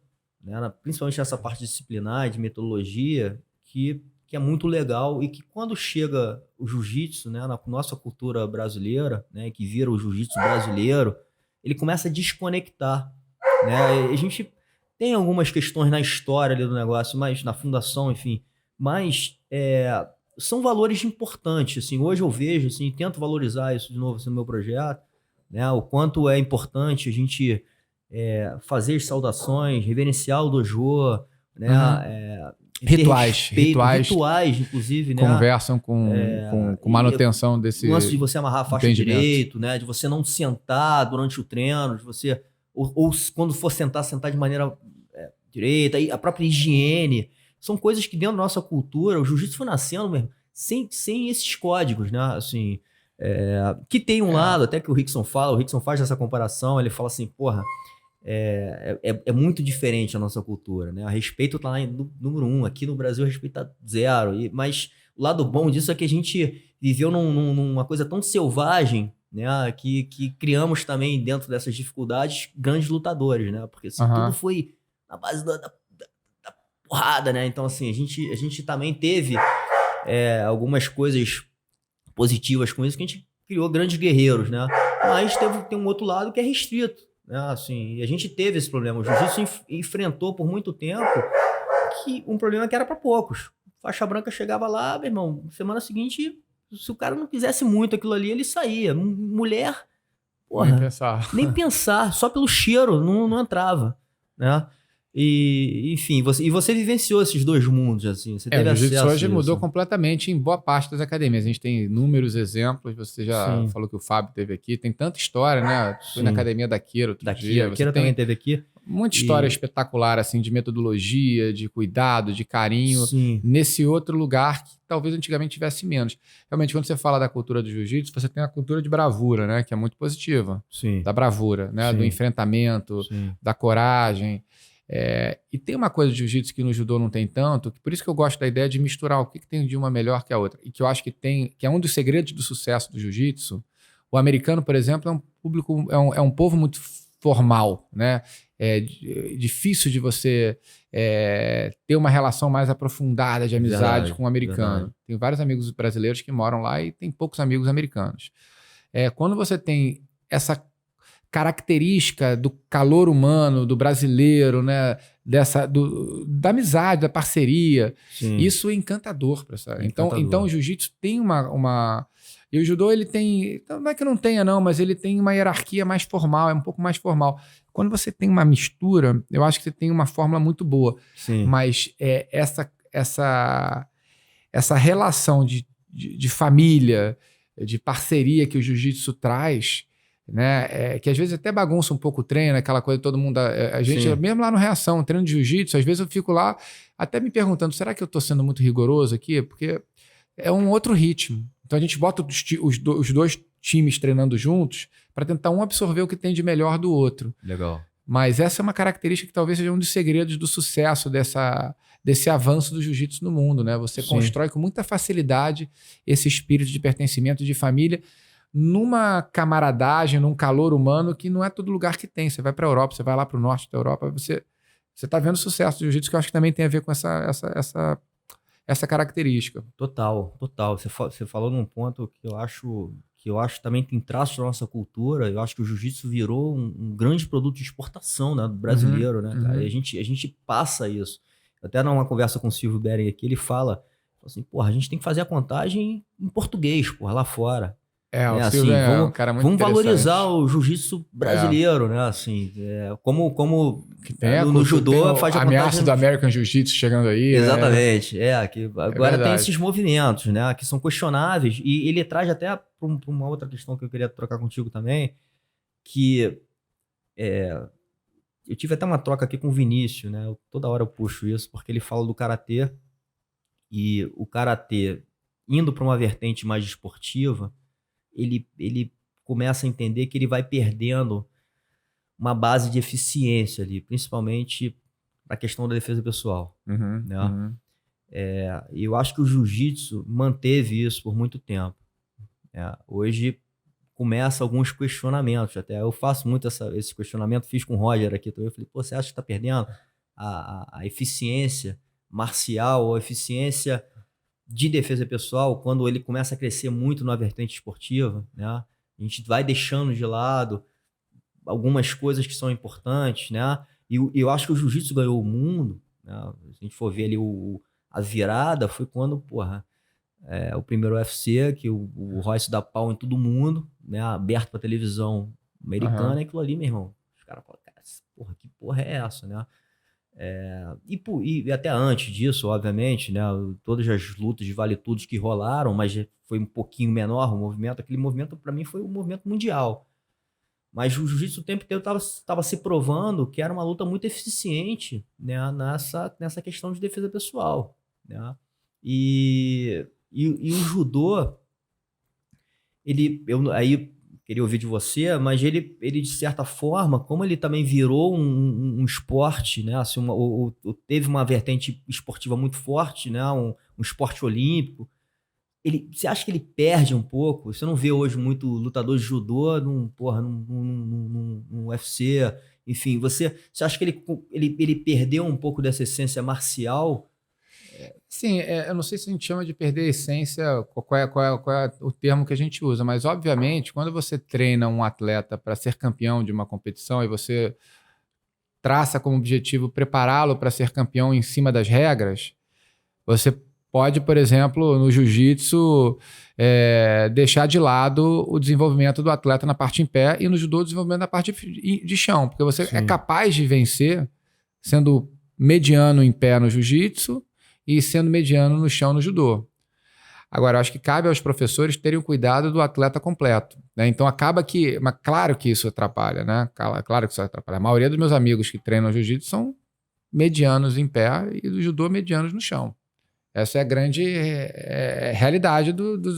né, principalmente nessa parte disciplinar, de metodologia, que é muito legal e que quando chega o jiu-jitsu, né, na nossa cultura brasileira, né, que vira o jiu-jitsu brasileiro, ele começa a desconectar, né? A gente tem algumas questões na história ali do negócio, mas na fundação, enfim, mas são valores importantes, assim. Hoje eu vejo, assim, tento valorizar isso de novo assim, no meu projeto, né, o quanto é importante a gente fazer as saudações, reverenciar o dojo, né, rituais, inclusive, né, conversam com manutenção desse... O lance de você amarrar a faixa direito, né, de você não sentar durante o treino, de você, ou quando for sentar de maneira direita, aí a própria higiene, são coisas que dentro da nossa cultura, o jiu-jitsu foi nascendo mesmo, sem esses códigos, né, assim... que tem um lado, até que o Rickson faz essa comparação, ele fala assim, porra, é muito diferente a nossa cultura, né? A respeito tá lá no número 1, aqui no Brasil o respeito tá 0, mas o lado bom disso é que a gente viveu numa coisa tão selvagem, né? Que criamos também dentro dessas dificuldades grandes lutadores, né? Porque assim, tudo foi na base da porrada, né? Então assim, a gente também teve algumas coisas positivas com isso, que a gente criou grandes guerreiros, né? Mas tem um outro lado que é restrito, né? Assim, e a gente teve esse problema. O jiu-jitsu enfrentou por muito tempo um problema que era para poucos. Faixa branca chegava lá, meu irmão, semana seguinte, se o cara não quisesse muito aquilo ali, ele saía. Mulher, porra, nem pensar, só pelo cheiro não entrava, né? E, enfim, você vivenciou esses dois mundos, assim, você teve acesso a isso. O jiu-jitsu hoje mudou completamente em boa parte das academias. A gente tem inúmeros exemplos, você já falou que o Fábio teve aqui, tem tanta história, né? Fui na academia da Kira outro dia. A Kira também teve aqui. Muita história espetacular, assim, de metodologia, de cuidado, de carinho, Sim. nesse outro lugar que talvez antigamente tivesse menos. Realmente, quando você fala da cultura do jiu-jitsu, você tem a cultura de bravura, né? Que é muito positiva. Sim. Da bravura, né? Sim. Do enfrentamento, Sim. da coragem. E tem uma coisa de jiu-jitsu que no judô não tem tanto, que por isso que eu gosto da ideia de misturar o que tem de uma melhor que a outra. E que eu acho que é um dos segredos do sucesso do jiu-jitsu. O americano, por exemplo, é um público, é um povo muito formal, né? É difícil de você ter uma relação mais aprofundada de amizade com o americano. Verdade. Tem vários amigos brasileiros que moram lá e tem poucos amigos americanos. Quando você tem essa característica do calor humano, do brasileiro, né? Da amizade, da parceria, sim, isso é encantador. Então o jiu-jitsu tem uma... E o judô, ele tem... Não é que não tenha, não, mas ele tem uma hierarquia mais formal, é um pouco mais formal. Quando você tem uma mistura, eu acho que você tem uma fórmula muito boa. Sim. Mas essa relação de família, de parceria que o jiu-jitsu traz, né? Que às vezes até bagunça um pouco o treino, aquela coisa, todo mundo... A gente, sim, mesmo lá no Reação, treino de jiu-jitsu, às vezes eu fico lá até me perguntando, será que eu estou sendo muito rigoroso aqui? Porque é um outro ritmo. Então a gente bota os dois times treinando juntos para tentar um absorver o que tem de melhor do outro. Legal. Mas essa é uma característica que talvez seja um dos segredos do sucesso desse avanço do jiu-jitsu no mundo, né? Você, sim, constrói com muita facilidade esse espírito de pertencimento, de família, numa camaradagem, num calor humano que não é todo lugar que tem. Você vai para a Europa, você vai lá para o norte da Europa, você está vendo o sucesso do jiu-jitsu, que eu acho que também tem a ver com essa característica. Total. Você falou num ponto que eu acho também tem traços da nossa cultura. Eu acho que o jiu-jitsu virou um grande produto de exportação, né, do brasileiro, né, cara? E a gente passa isso. Até numa conversa com o Silvio Bering aqui, ele fala assim, porra, a gente tem que fazer a contagem em português, porra, lá fora. O Silvio é um cara muito vamos valorizar o jiu-jitsu brasileiro, né? Assim, como no judô faz a ameaça do American Jiu-Jitsu chegando aí. Exatamente. Que agora tem esses movimentos, né? Que são questionáveis. E ele traz até para uma outra questão que eu queria trocar contigo também, que eu tive até uma troca aqui com o Vinícius, né? Toda hora eu puxo isso, porque ele fala do karatê, e o karatê indo para uma vertente mais esportiva, ele começa a entender que ele vai perdendo uma base de eficiência ali, principalmente na questão da defesa pessoal. Né? E eu acho que o jiu-jitsu manteve isso por muito tempo. Hoje começa alguns questionamentos, até eu faço muito esse questionamento, fiz com o Roger aqui também, eu falei, pô, você acha que está perdendo a eficiência marcial ou a eficiência de defesa pessoal, quando ele começa a crescer muito na vertente esportiva, né? A gente vai deixando de lado algumas coisas que são importantes, né? E eu acho que o jiu-jitsu ganhou o mundo, né? Se a gente for ver ali a virada, foi quando, o primeiro UFC, que o Royce dá pau em todo mundo, né? Aberto pra televisão americana, e aquilo ali, meu irmão, os caras falam, cara, que porra é essa, né? E até antes disso, obviamente, né, todas as lutas de vale-tudos que rolaram, mas foi um pouquinho menor o movimento. Aquele movimento, para mim, foi um movimento mundial. Mas o jiu-jitsu o tempo inteiro estava se provando que era uma luta muito eficiente, né, nessa questão de defesa pessoal. Né? E o judô, aí queria ouvir de você, mas ele de certa forma, como ele também virou um esporte, né? Assim, teve uma vertente esportiva muito forte, né? Um esporte olímpico. Você acha que ele perde um pouco? Você não vê hoje muito lutador de judô num UFC, enfim, você acha que ele perdeu um pouco dessa essência marcial? Sim, eu não sei se a gente chama de perder a essência, qual é o termo que a gente usa, mas obviamente quando você treina um atleta para ser campeão de uma competição e você traça como objetivo prepará-lo para ser campeão em cima das regras, você pode, por exemplo, no jiu-jitsu, deixar de lado o desenvolvimento do atleta na parte em pé e no judô o desenvolvimento na parte de chão, porque você é capaz de vencer sendo mediano em pé no jiu-jitsu e sendo mediano no chão no judô. Agora, eu acho que cabe aos professores terem o cuidado do atleta completo, né? Então, acaba que... Mas claro que isso atrapalha, né? Claro que isso atrapalha. A maioria dos meus amigos que treinam jiu-jitsu são medianos em pé e do judô medianos no chão. Essa é a grande realidade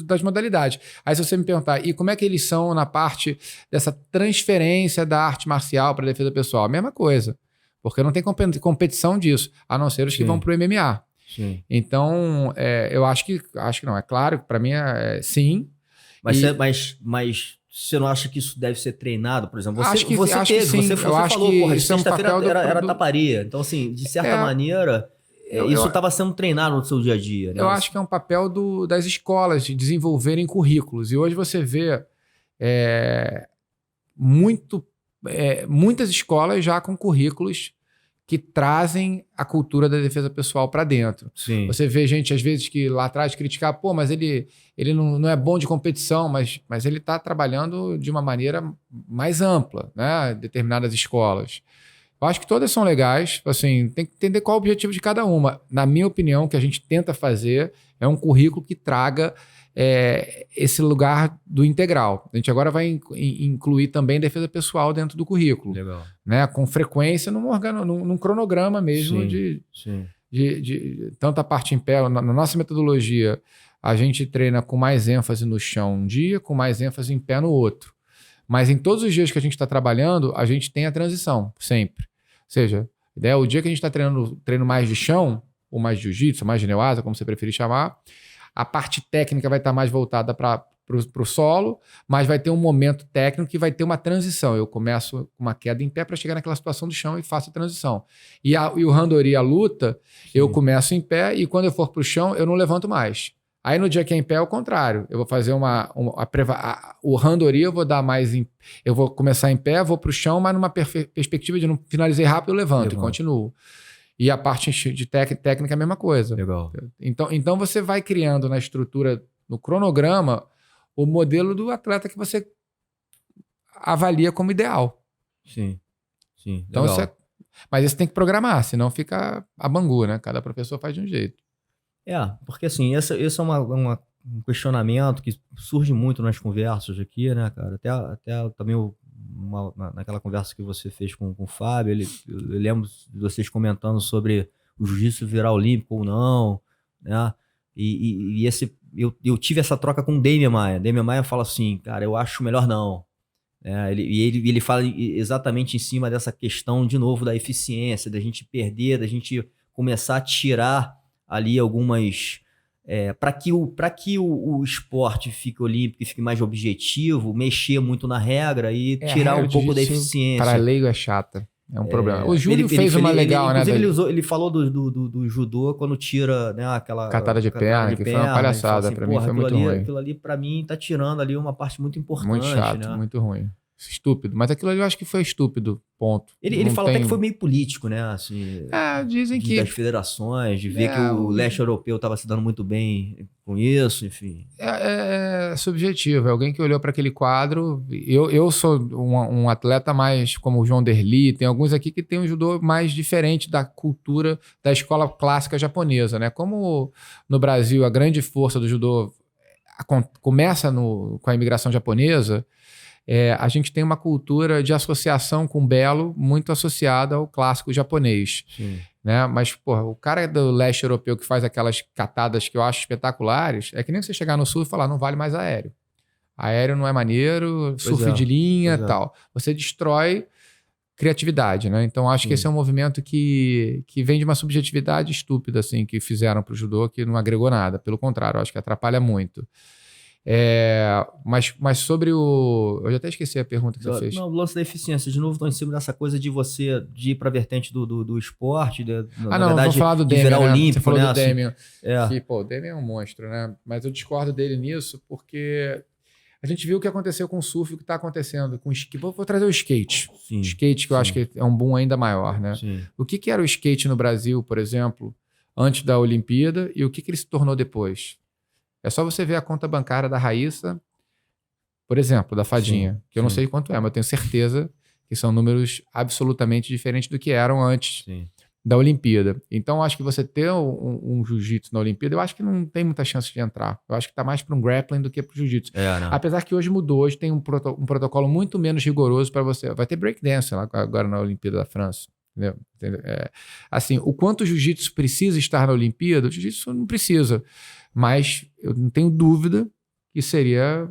das modalidades. Aí se você me perguntar, e como é que eles são na parte dessa transferência da arte marcial para a defesa pessoal? A mesma coisa, porque não tem competição disso, a não ser os que vão para o MMA. Sim. Então, eu acho que não. É claro que para mim sim. Mas você não acha que isso deve ser treinado? Por exemplo, acho que sim. Você falou, porra, de sexta-feira era do... taparia. Então, assim, de certa maneira... Isso estava sendo treinado no seu dia a dia, né? Eu acho que é um papel das escolas de desenvolverem currículos. E hoje você vê muitas escolas já com currículos que trazem a cultura da defesa pessoal para dentro. Sim. Você vê gente, às vezes, que lá atrás criticar, pô, mas ele não é bom de competição, mas ele está trabalhando de uma maneira mais ampla, né? Determinadas escolas. Eu acho que todas são legais, assim, tem que entender qual é o objetivo de cada uma. Na minha opinião, o que a gente tenta fazer é um currículo que traga esse lugar do integral. A gente agora vai incluir também defesa pessoal dentro do currículo. Legal. Né? Com frequência, num cronograma mesmo de tanto a parte em pé. Na nossa metodologia, a gente treina com mais ênfase no chão um dia, com mais ênfase em pé no outro. Mas em todos os dias que a gente está trabalhando, a gente tem a transição, sempre. Ou seja, o dia que a gente está treino mais de chão, ou mais de jiu-jitsu, ou mais de neoasa, como você preferir chamar, a parte técnica vai estar mais voltada para o solo, mas vai ter um momento técnico que vai ter uma transição. Eu começo com uma queda em pé para chegar naquela situação do chão e faço a transição. E o randori, a luta, eu começo em pé e quando eu for para o chão, eu não levanto mais. Aí no dia que é em pé é o contrário. Eu vou fazer o randori, eu vou dar mais... Eu vou começar em pé, vou para o chão, mas numa perspectiva de não finalizei rápido, eu levanto e continuo. E a parte de técnica é a mesma coisa. Legal. Então você vai criando na estrutura, no cronograma, o modelo do atleta que você avalia como ideal. Sim. Então, mas isso tem que programar, senão fica a bangu, né? Cada professor faz de um jeito. Porque assim, esse é um questionamento que surge muito nas conversas aqui, né, cara? Até também naquela conversa que você fez com o Fábio, eu lembro de vocês comentando sobre o jiu-jitsu virar olímpico ou não, né? E eu tive essa troca com o Demian Maia. Demian Maia fala assim, cara, eu acho melhor não. Ele fala exatamente em cima dessa questão, de novo, da eficiência, da gente perder, da gente começar a tirar ali algumas... para que o esporte fique olímpico e fique mais objetivo, mexer muito na regra e tirar um pouco da eficiência. Para leigo é chata. É um problema. O Júlio fez uma legal, né? Inclusive, ele falou do judô quando tira, né, aquela... Catada de perna, que foi uma palhaçada. Assim, para mim foi muito ruim. Aquilo ali, para mim, tá tirando ali uma parte muito importante. Muito chato, né? Muito ruim. Estúpido. Mas aquilo ali eu acho que foi estúpido, ponto. Ele fala até que foi meio político, né? Assim, dizem que... Das federações, de ver que o leste europeu estava se dando muito bem com isso, enfim. É subjetivo. É alguém que olhou para aquele quadro. Eu sou um atleta mais como o João Derli. Tem alguns aqui que tem um judô mais diferente da cultura da escola clássica japonesa, né? Como no Brasil a grande força do judô começa com a imigração japonesa... a gente tem uma cultura de associação com belo muito associada ao clássico japonês. Né? Mas, porra, o cara do leste europeu que faz aquelas catadas que eu acho espetaculares, é que nem você chegar no sul e falar, não vale mais aéreo. Aéreo não é maneiro, surf de linha e tal. Você destrói criatividade, né? Então, acho que esse é um movimento que vem de uma subjetividade estúpida, assim, que fizeram para o judô, que não agregou nada. Pelo contrário, acho que atrapalha muito. Mas sobre o... Eu já até esqueci a pergunta que você fez. Não, o lance da eficiência. De novo, estou em cima dessa coisa de você de ir para a vertente do esporte. Na verdade, vou falar do de Demian, virar né? olímpico. Você falou do assim, Demian. Que, pô, o Demian é um monstro, né? Mas eu discordo dele nisso porque a gente viu o que aconteceu com o surf, o que está acontecendo com o skate. Vou trazer o skate. Sim, skate, que eu acho que é um boom ainda maior, né? Sim. O que era o skate no Brasil, por exemplo, antes da Olimpíada e o que ele se tornou depois? É só você ver a conta bancária da Raíssa, por exemplo, da Fadinha, que eu não sei quanto é, mas eu tenho certeza que são números absolutamente diferentes do que eram antes. da Olimpíada. Então, acho que você ter um jiu-jitsu na Olimpíada, eu acho que não tem muita chance de entrar. Eu acho que está mais para um grappling do que para o jiu-jitsu. Né? Apesar que hoje mudou, hoje tem um protocolo muito menos rigoroso para você. Vai ter breakdance lá agora na Olimpíada da França. Entendeu? Assim, o quanto o jiu-jitsu precisa estar na Olimpíada, o jiu-jitsu não precisa. Mas eu não tenho dúvida que seria,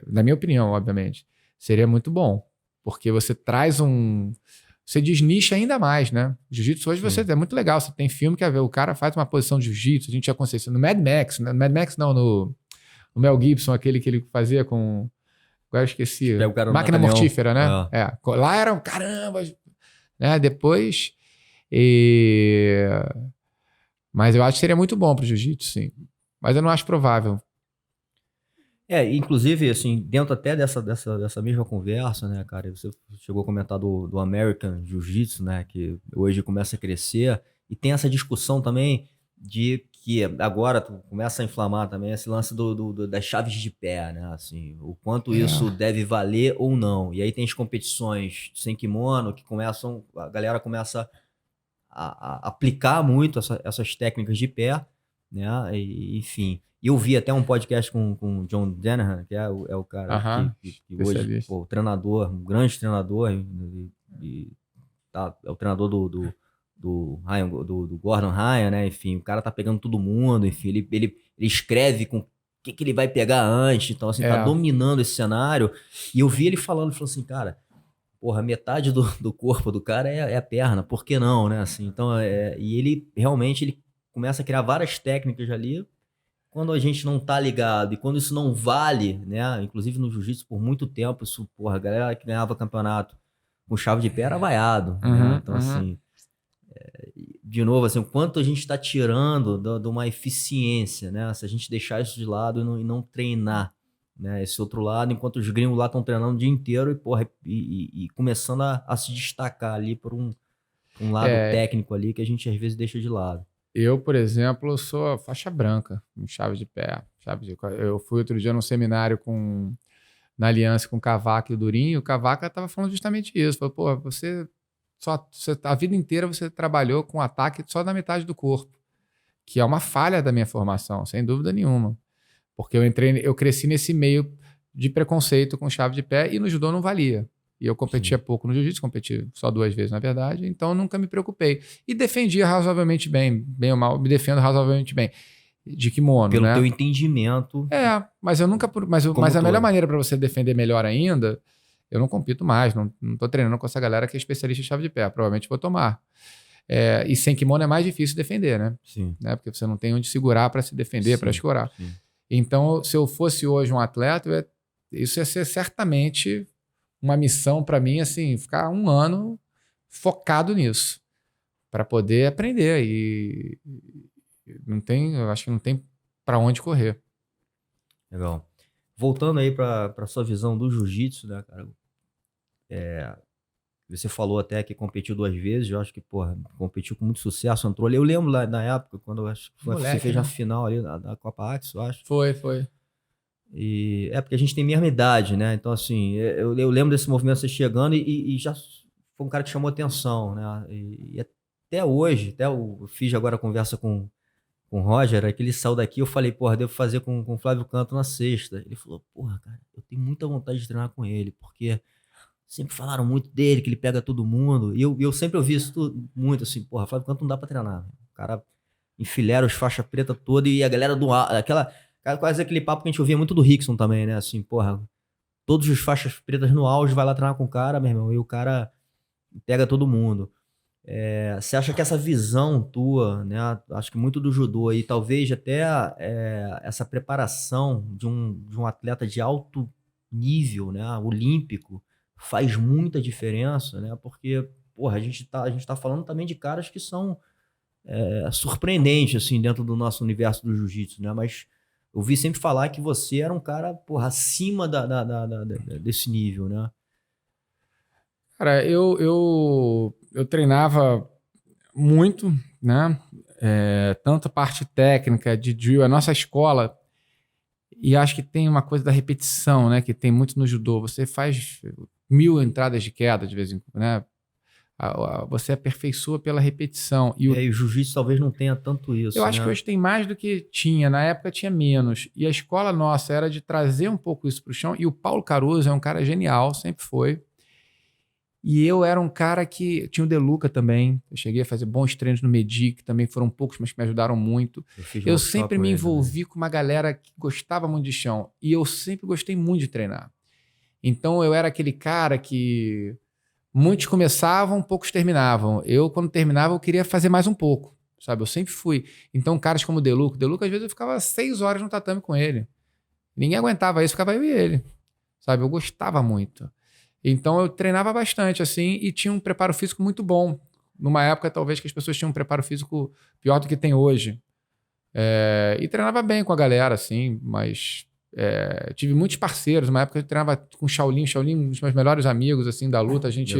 na minha opinião, obviamente, seria muito bom. Porque você traz você desnicha ainda mais, né? Jiu-jitsu hoje é muito legal. Você tem filme que o cara faz uma posição de jiu-jitsu, a gente já conseguiu. No Mad Max, né? No Mad Max não, no Mel Gibson, aquele que ele fazia com... Agora eu esqueci. Máquina Mortífera, né? Lá era um caramba... Né? Depois... Mas eu acho que seria muito bom para o jiu-jitsu, sim. Mas eu não acho provável. Inclusive, assim, dentro até dessa mesma conversa, né, cara, você chegou a comentar do American Jiu-Jitsu, né, que hoje começa a crescer, e tem essa discussão também de que agora começa a inflamar também esse lance das chaves de pé, né, assim, o quanto isso deve valer ou não. E aí tem as competições sem kimono que a galera começa a aplicar muito essas técnicas de pé, né, enfim... E eu vi até um podcast com o John Danaher, que é o cara que hoje, o treinador, um grande treinador, é o treinador do Gordon Ryan, né? Enfim, o cara tá pegando todo mundo, enfim, ele escreve com o que ele vai pegar antes, então assim, tá dominando esse cenário. E eu vi ele falou assim, cara, porra, metade do corpo do cara é a perna, por que não, né? Assim, então, e ele realmente começa a criar várias técnicas ali. Quando a gente não tá ligado e quando isso não vale, né? Inclusive no jiu-jitsu por muito tempo, isso, porra, a galera que ganhava campeonato com chave de pé era vaiado, né? Então, assim, de novo, assim, o quanto a gente está tirando de uma eficiência, né? Se a gente deixar isso de lado e não treinar, né? Esse outro lado, enquanto os gringos lá estão treinando o dia inteiro e, porra, e começando a se destacar ali por um lado técnico ali que a gente às vezes deixa de lado. Eu, por exemplo, sou faixa branca em chave de pé. Eu fui outro dia num seminário na aliança com o Cavaco e o Durinho, e o Cavaco estava falando justamente isso. Falou, pô, a vida inteira você trabalhou com ataque só na metade do corpo, que é uma falha da minha formação, sem dúvida nenhuma. Porque eu cresci nesse meio de preconceito com chave de pé e no judô não valia. E eu competia pouco no jiu-jitsu, competi só 2 vezes, na verdade, então nunca me preocupei. E defendia razoavelmente bem ou mal, me defendo razoavelmente bem. De kimono, pelo né? teu entendimento. Mas eu nunca. Mas a melhor maneira para você defender melhor ainda, eu não compito mais, não tô treinando com essa galera que é especialista em chave de pé. Provavelmente vou tomar. E sem kimono é mais difícil defender, né? Sim. Né? Porque você não tem onde segurar para se defender, para escorar. Sim. Então, se eu fosse hoje um atleta, isso ia ser certamente uma missão para mim, assim, ficar 1 ano focado nisso, para poder aprender. E eu acho que não tem para onde correr. Legal. Voltando aí para sua visão do jiu-jitsu, né, cara? Você falou até que competiu 2 vezes, eu acho que, porra, competiu com muito sucesso, entrou ali. Eu lembro lá na época, quando eu acho que você fez a final ali da Copa Axis, eu acho. Foi. E porque a gente tem a mesma idade, né? Então, assim, eu lembro desse movimento você chegando e já foi um cara que chamou atenção, né? E até hoje, eu fiz agora a conversa com o Roger, que ele saiu daqui, eu falei, porra, devo fazer com o Flávio Canto na sexta. Ele falou, porra, cara, eu tenho muita vontade de treinar com ele, porque sempre falaram muito dele, que ele pega todo mundo. E eu sempre ouvi isso muito, assim, porra, Flávio Canto não dá pra treinar. O cara enfileira os faixa preta toda e a galera quase aquele papo que a gente ouvia muito do Rickson também, né? Assim, porra, todos os faixas pretas no auge, vai lá treinar com o cara, meu irmão, e o cara pega todo mundo. Você acha que essa visão tua, né? Acho que muito do judô aí, talvez até essa preparação de um atleta de alto nível, né? Olímpico, faz muita diferença, né? Porque, porra, a gente tá falando também de caras que são surpreendentes, assim, dentro do nosso universo do jiu-jitsu, né? Mas eu ouvi sempre falar que você era um cara, porra, acima desse nível, né? Cara, eu treinava muito, né? Tanto a parte técnica de drill, a nossa escola, e acho que tem uma coisa da repetição, né? Que tem muito no judô. Você faz 1000 entradas de queda de vez em quando, né? Você aperfeiçoa pela repetição. E o jiu-jitsu talvez não tenha tanto isso, eu acho que hoje tem mais do que tinha. Na época tinha menos. E a escola nossa era de trazer um pouco isso para o chão. E o Paulo Caruso é um cara genial, sempre foi. E eu era um cara que... Tinha o Deluca também. Eu cheguei a fazer bons treinos no Medic, que também foram poucos, mas que me ajudaram muito. Eu sempre me envolvi com uma galera que gostava muito de chão. E eu sempre gostei muito de treinar. Então eu era aquele cara que... Muitos começavam, poucos terminavam. Eu, quando terminava, eu queria fazer mais um pouco, sabe? Eu sempre fui. Então, caras como o Deluca, às vezes eu ficava 6 horas no tatame com ele. Ninguém aguentava isso, ficava eu e ele, sabe? Eu gostava muito. Então, eu treinava bastante, assim, e tinha um preparo físico muito bom. Numa época, talvez, que as pessoas tinham um preparo físico pior do que tem hoje. E treinava bem com a galera, assim, mas... tive muitos parceiros. Uma época eu treinava com o Shaolin, um dos meus melhores amigos assim, da luta. A gente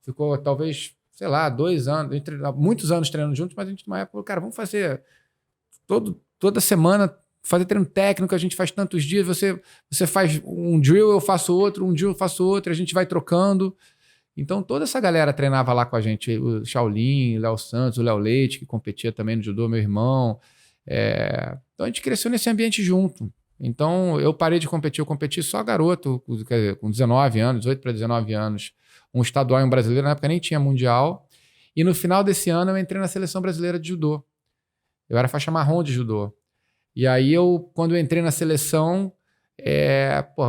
ficou, talvez, sei lá, 2 anos, muitos anos treinando juntos, mas a gente, numa época, falou, cara, vamos fazer toda semana, fazer treino técnico, a gente faz tantos dias, você faz um drill, eu faço outro, um drill, eu faço outro, a gente vai trocando. Então, toda essa galera treinava lá com a gente, o Shaolin, o Léo Santos, o Léo Leite, que competia também no judô, meu irmão. Então, a gente cresceu nesse ambiente junto. Então, eu parei de competir, eu competi só garoto, quer dizer, com 19 anos, 18 para 19 anos, um estadual e um brasileiro, na época nem tinha mundial. E no final desse ano eu entrei na seleção brasileira de judô. Eu era faixa marrom de judô. E aí, quando eu entrei na seleção,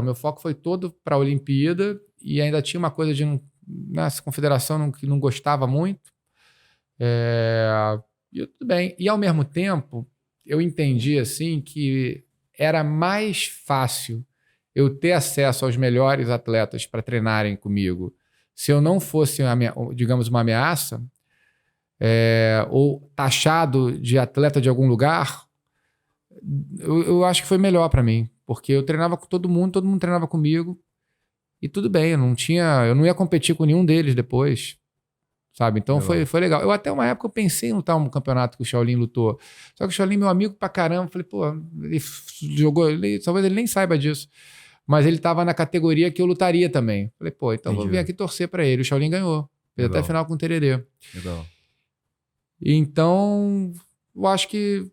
meu foco foi todo para a Olimpíada e ainda tinha uma coisa de, nessa confederação que não gostava muito. E tudo bem. E ao mesmo tempo, eu entendi assim que era mais fácil eu ter acesso aos melhores atletas para treinarem comigo se eu não fosse, digamos, uma ameaça ou taxado de atleta de algum lugar. Eu acho que foi melhor para mim, porque eu treinava com todo mundo treinava comigo e tudo bem, eu não ia competir com nenhum deles depois. Sabe? Então foi legal. Eu até uma época eu pensei em lutar um campeonato que o Shaolin lutou. Só que o Shaolin, meu amigo pra caramba, falei, pô, ele jogou, talvez ele nem saiba disso. Mas ele tava na categoria que eu lutaria também. Falei, pô, então vou vir aqui torcer pra ele. O Shaolin ganhou. Fez até final com o Tererê. Legal. Então, eu acho que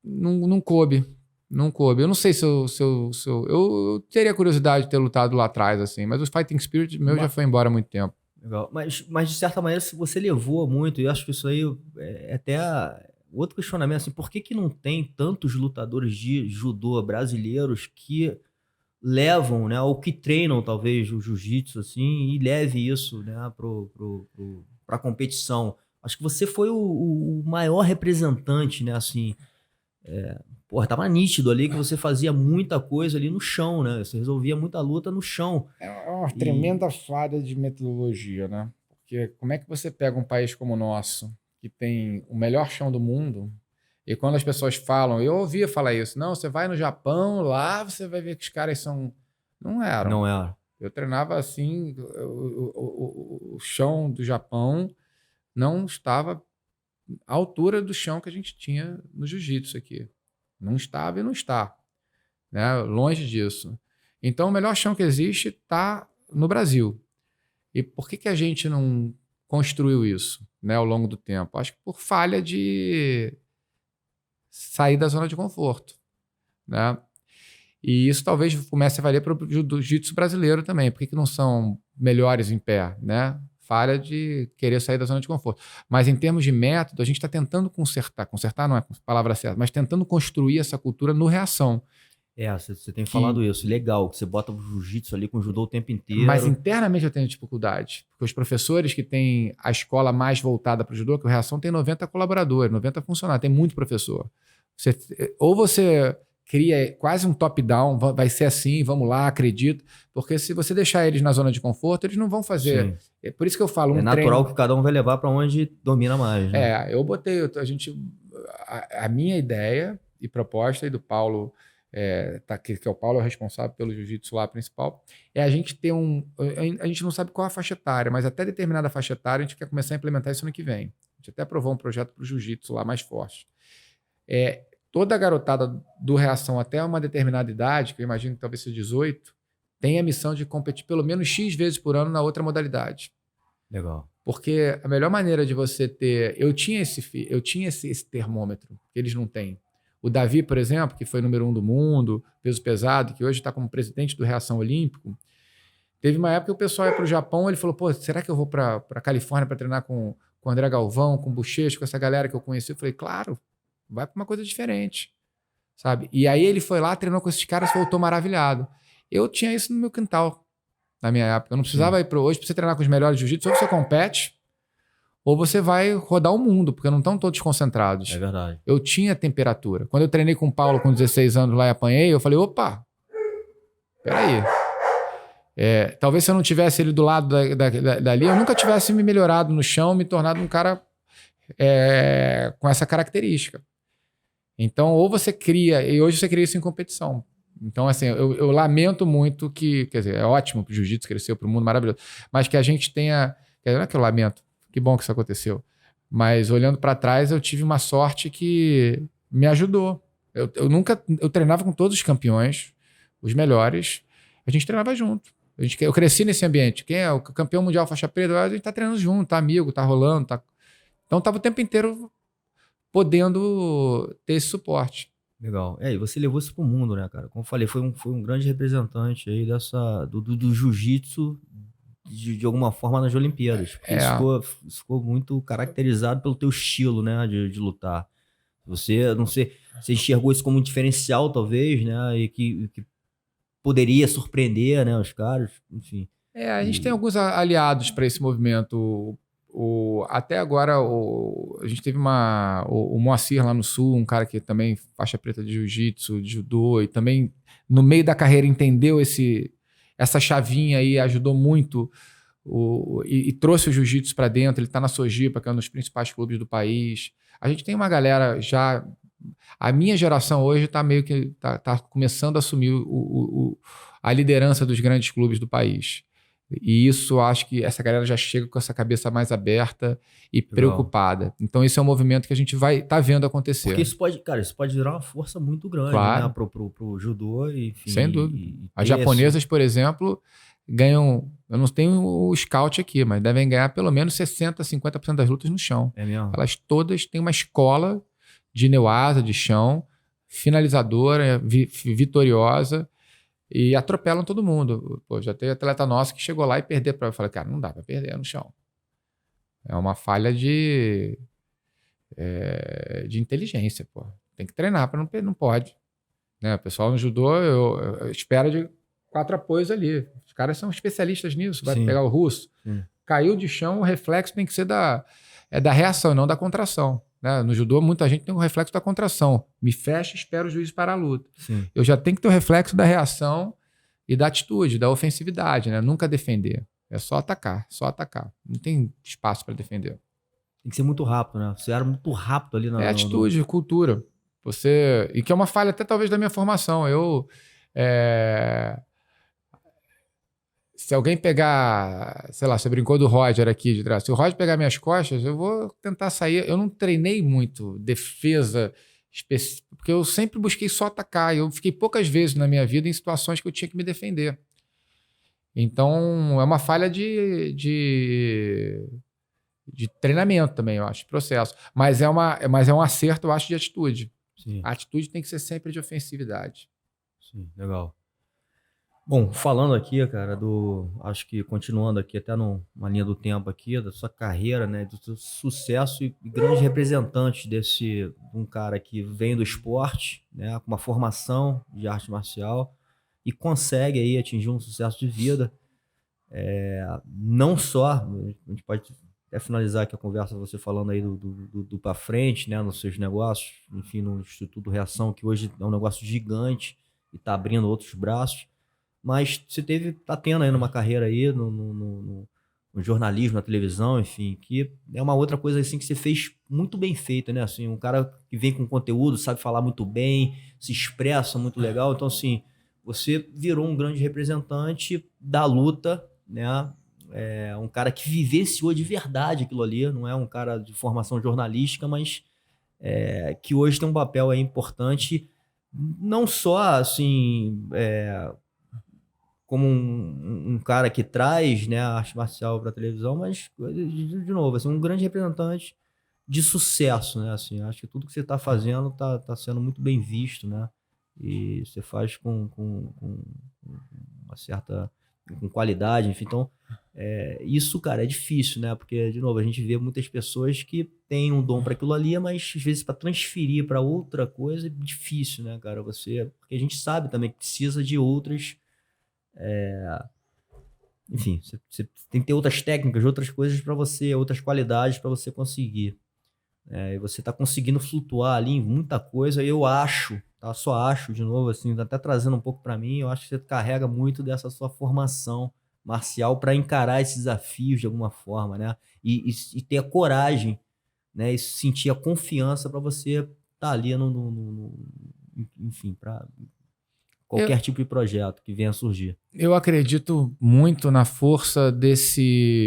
não coube. Não coube. Eu não sei se eu teria curiosidade de ter lutado lá atrás, assim, mas o Fighting Spirit meu já foi embora há muito tempo. Legal. Mas de certa maneira, se você levou muito, e eu acho que isso aí é até outro questionamento, assim, por que não tem tantos lutadores de judô brasileiros que levam, né, ou que treinam talvez o jiu-jitsu, assim, e leve isso, né, pra competição? Acho que você foi o maior representante, né, assim, tava nítido ali que você fazia muita coisa ali no chão, né? Você resolvia muita luta no chão. É uma tremenda falha de metodologia, né? Porque como é que você pega um país como o nosso, que tem o melhor chão do mundo, e quando as pessoas falam, eu ouvia falar isso, não, você vai no Japão, lá você vai ver que os caras são... Não eram. Não era. Eu treinava assim, o chão do Japão não estava à altura do chão que a gente tinha no jiu-jitsu aqui. Não estava e não está, né? Longe disso. Então, o melhor chão que existe está no Brasil. E por que a gente não construiu isso, né, ao longo do tempo? Acho que por falha de sair da zona de conforto, né? E isso talvez comece a valer para o jiu-jitsu brasileiro também. Por que não são melhores em pé, né? Falha de querer sair da zona de conforto. Mas em termos de método, a gente está tentando consertar não é a palavra certa, mas tentando construir essa cultura no reação. Você tem falado isso, legal, que você bota o jiu-jitsu ali com o judô o tempo inteiro. Mas internamente eu tenho dificuldade, porque os professores que têm a escola mais voltada para o judô, que o Reação tem 90 colaboradores, 90 funcionários, tem muito professor. Ou você cria quase um top-down, vai ser assim, vamos lá, acredito. Porque se você deixar eles na zona de conforto, eles não vão fazer. É por isso que eu falo, é natural que cada um vai levar para onde domina mais, né? Eu botei, a minha ideia e proposta e do Paulo, que é o Paulo, é o responsável pelo jiu-jitsu lá principal, é a gente ter a gente não sabe qual a faixa etária, mas até determinada faixa etária a gente quer começar a implementar isso ano que vem. A gente até aprovou um projeto para o jiu-jitsu lá mais forte. Toda a garotada do Reação até uma determinada idade, que eu imagino que talvez seja 18, tem a missão de competir pelo menos X vezes por ano na outra modalidade. Legal. Porque a melhor maneira de você ter... Eu tinha esse termômetro, que eles não têm. O Davi, por exemplo, que foi número 1 do mundo, peso pesado, que hoje está como presidente do Reação Olímpico, teve uma época que o pessoal ia para o Japão, ele falou, pô, será que eu vou para a Califórnia para treinar com o André Galvão, com o Bochecha, com essa galera que eu conheci? Eu falei, claro, vai para uma coisa diferente, sabe? E aí ele foi lá, treinou com esses caras, voltou maravilhado. Eu tinha isso no meu quintal, na minha época. Eu não precisava ir para hoje para você treinar com os melhores de jiu-jitsu, ou você compete, ou você vai rodar o mundo, porque não estão todos concentrados. É verdade. Eu tinha temperatura. Quando eu treinei com o Paulo com 16 anos lá e apanhei, eu falei, opa, peraí. Talvez se eu não tivesse ele do lado dali, eu nunca tivesse me melhorado no chão, me tornado um cara com essa característica. Então, ou você cria, e hoje você cria isso em competição. Então, assim, eu lamento muito que, quer dizer, é ótimo que o jiu-jitsu cresceu para o mundo, maravilhoso, mas que a gente tenha, não é que eu lamento, que bom que isso aconteceu, mas olhando para trás, eu tive uma sorte que me ajudou. Eu treinava com todos os campeões, os melhores, a gente treinava junto. Eu cresci nesse ambiente. Quem é o campeão mundial faixa preta? A gente tá treinando junto, tá amigo, tá rolando. Tá... Então tava o tempo inteiro podendo ter esse suporte. Legal. E você levou isso pro mundo, né, cara? Como eu falei, foi um grande representante aí do jiu-jitsu de alguma forma nas Olimpíadas. Porque isso ficou muito caracterizado pelo teu estilo, né, de lutar. Você, não sei, você enxergou isso como um diferencial, talvez, né, e que poderia surpreender, né, os caras, enfim. A gente tem alguns aliados para esse movimento. Até agora, a gente teve o Moacir lá no Sul, um cara que também faixa preta de jiu-jitsu, de judô, e também no meio da carreira entendeu essa chavinha aí, ajudou muito e trouxe o jiu-jitsu para dentro. Ele está na Sojipa, que é um dos principais clubes do país. A gente tem uma galera já... A minha geração hoje está meio que tá começando a assumir a liderança dos grandes clubes do país. E isso, acho que essa galera já chega com essa cabeça mais aberta e preocupada. Então, esse é um movimento que a gente tá vendo acontecer. Porque isso pode virar uma força muito grande, claro, né, pro judô, enfim. Sem dúvida. As japonesas, por exemplo, ganham... Eu não tenho o scout aqui, mas devem ganhar pelo menos 60%, 50% das lutas no chão. É mesmo? Elas todas têm uma escola de neuasa, de chão, finalizadora, vitoriosa, e atropelam todo mundo. Pô, já teve atleta nosso que chegou lá e perdeu para eu falei, cara, não dá para perder no chão. É uma falha de inteligência, pô. Tem que treinar para não pode. Né? O pessoal no judô eu espera de 4 apoios ali. Os caras são especialistas nisso. Vai pegar o russo. Caiu de chão, o reflexo tem que ser da reação, não da contração. Né? No judô, muita gente tem o reflexo da contração. Me fecha e espera o juiz parar a luta. Sim. Eu já tenho que ter o reflexo da reação e da atitude, da ofensividade. Né? Nunca defender. É só atacar, só atacar. Não tem espaço para defender. Tem que ser muito rápido, né? Você era muito rápido ali na... atitude, cultura. E que é uma falha até talvez da minha formação. Se alguém pegar, sei lá, você brincou do Roger aqui de trás, se o Roger pegar minhas costas, eu vou tentar sair. Eu não treinei muito defesa específica, porque eu sempre busquei só atacar. Eu fiquei poucas vezes na minha vida em situações que eu tinha que me defender. Então, é uma falha de treinamento também, eu acho, de processo. Mas é um acerto, eu acho, de atitude. Sim. A atitude tem que ser sempre de ofensividade. Sim, legal. Bom, falando aqui, cara, acho que continuando aqui até numa linha do tempo aqui, da sua carreira, né, do seu sucesso e grande representante de um cara que vem do esporte, né, com uma formação de arte marcial e consegue aí atingir um sucesso de vida, não só, a gente pode até finalizar aqui a conversa você falando aí do pra frente, né, nos seus negócios, enfim, no Instituto Reação, que hoje é um negócio gigante e tá abrindo outros braços. Mas você tá tendo aí numa carreira aí no jornalismo, na televisão, enfim, que é uma outra coisa assim que você fez muito bem feita, né? Assim, um cara que vem com conteúdo, sabe falar muito bem, se expressa muito legal. Então, assim, você virou um grande representante da luta, né? Um cara que vivenciou de verdade aquilo ali, não é um cara de formação jornalística, mas que hoje tem um papel aí importante, não só, assim... como um cara que traz, né, a arte marcial para televisão, mas, de novo, assim, um grande representante de sucesso, né? Assim, acho que tudo que você está fazendo tá sendo muito bem visto, né? E você faz com uma certa com qualidade, enfim. Então, isso, cara, é difícil, né? Porque, de novo, a gente vê muitas pessoas que têm um dom para aquilo ali, mas às vezes para transferir para outra coisa é difícil, né, cara? Porque a gente sabe também que precisa de outras. Enfim, você tem que ter outras técnicas, outras coisas para você, outras qualidades para você conseguir. E você está conseguindo flutuar ali em muita coisa. Eu acho, tá? Só acho, de novo, assim, até trazendo um pouco para mim, eu acho que você carrega muito dessa sua formação marcial para encarar esses desafios de alguma forma, né? E ter a coragem, né? E sentir a confiança para você estar ali enfim, para Eu, qualquer tipo de projeto que venha a surgir. eu acredito muito na força desse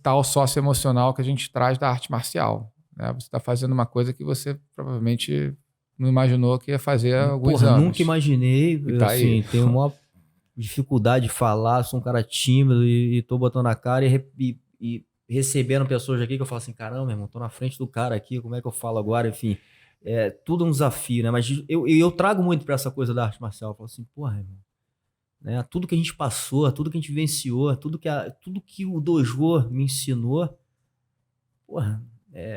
tal socioemocional que a gente traz da arte marcial, né? Você está fazendo uma coisa que você provavelmente não imaginou que ia fazer há alguns anos. Nunca imaginei, E tá aí. assim, tenho uma dificuldade de falar, sou um cara tímido e tô botando a cara e recebendo pessoas aqui que eu falo assim, caramba, meu irmão, tô na frente do cara aqui, como é que eu falo agora? Enfim, tudo um desafio, né? Mas eu trago muito pra essa coisa da arte marcial. Eu falo assim, porra, irmão, né? Tudo que a gente passou, tudo que a gente vivenciou, tudo que o dojo me ensinou, porra,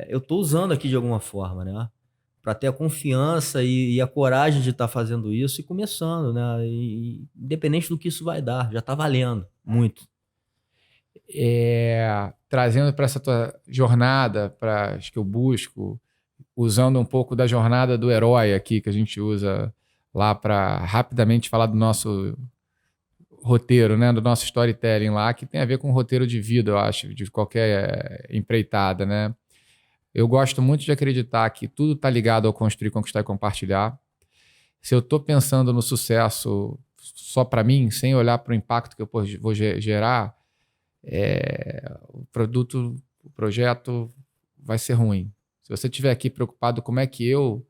eu tô usando aqui de alguma forma, né? Para ter a confiança e a coragem de estar fazendo isso e começando, né? Independente do que isso vai dar, já está valendo muito. Trazendo para essa tua jornada, para as que eu busco, usando um pouco da jornada do herói aqui, que a gente usa lá para rapidamente falar do nosso roteiro, né? Do nosso storytelling lá, que tem a ver com o roteiro de vida, eu acho, de qualquer empreitada, né? Eu gosto muito de acreditar que tudo está ligado ao construir, conquistar e compartilhar. Se eu estou pensando no sucesso só para mim, sem olhar para o impacto que eu vou gerar, o produto, o projeto vai ser ruim. Se você estiver aqui preocupado como é que eu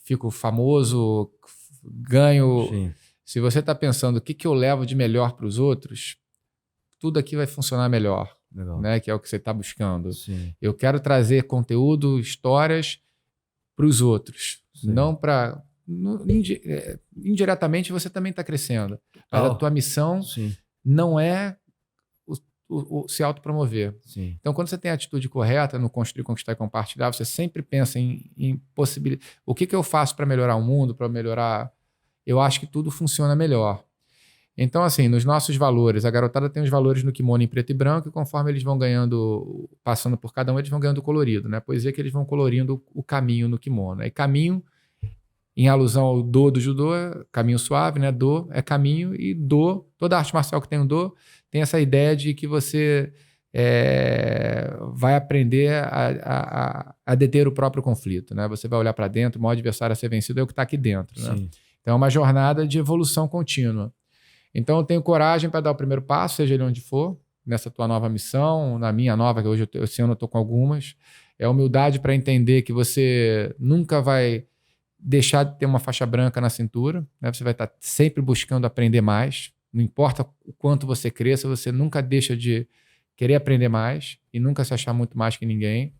fico famoso, ganho... Sim. Se você está pensando o que eu levo de melhor para os outros, tudo aqui vai funcionar melhor. Legal. Né, que é o que você está buscando. Sim. Eu quero trazer conteúdo, histórias para os outros. Sim. Não para... Indiretamente você também está crescendo. Mas a tua missão Sim. não é se autopromover. Sim. Então, quando você tem a atitude correta no construir, conquistar e compartilhar, você sempre pensa em possibilidade. O que eu faço para melhorar o mundo, para melhorar... Eu acho que tudo funciona melhor. Então, assim, nos nossos valores, a garotada tem os valores no kimono em preto e branco, e conforme eles vão ganhando, passando por cada um, eles vão ganhando colorido, né? Pois é que eles vão colorindo o caminho no kimono. E caminho, em alusão ao do judô, caminho suave, né? Do é caminho, e do, toda arte marcial que tem um do, tem essa ideia de que você vai aprender a deter o próprio conflito, né? Você vai olhar para dentro, o maior adversário a ser vencido é o que está aqui dentro, né? Então é uma jornada de evolução contínua. Então eu tenho coragem para dar o primeiro passo, seja ele onde for, nessa tua nova missão, na minha nova, que hoje esse ano eu estou com algumas. É humildade para entender que você nunca vai deixar de ter uma faixa branca na cintura, né? Você vai estar sempre buscando aprender mais. Não importa o quanto você cresça, você nunca deixa de querer aprender mais e nunca se achar muito mais que ninguém.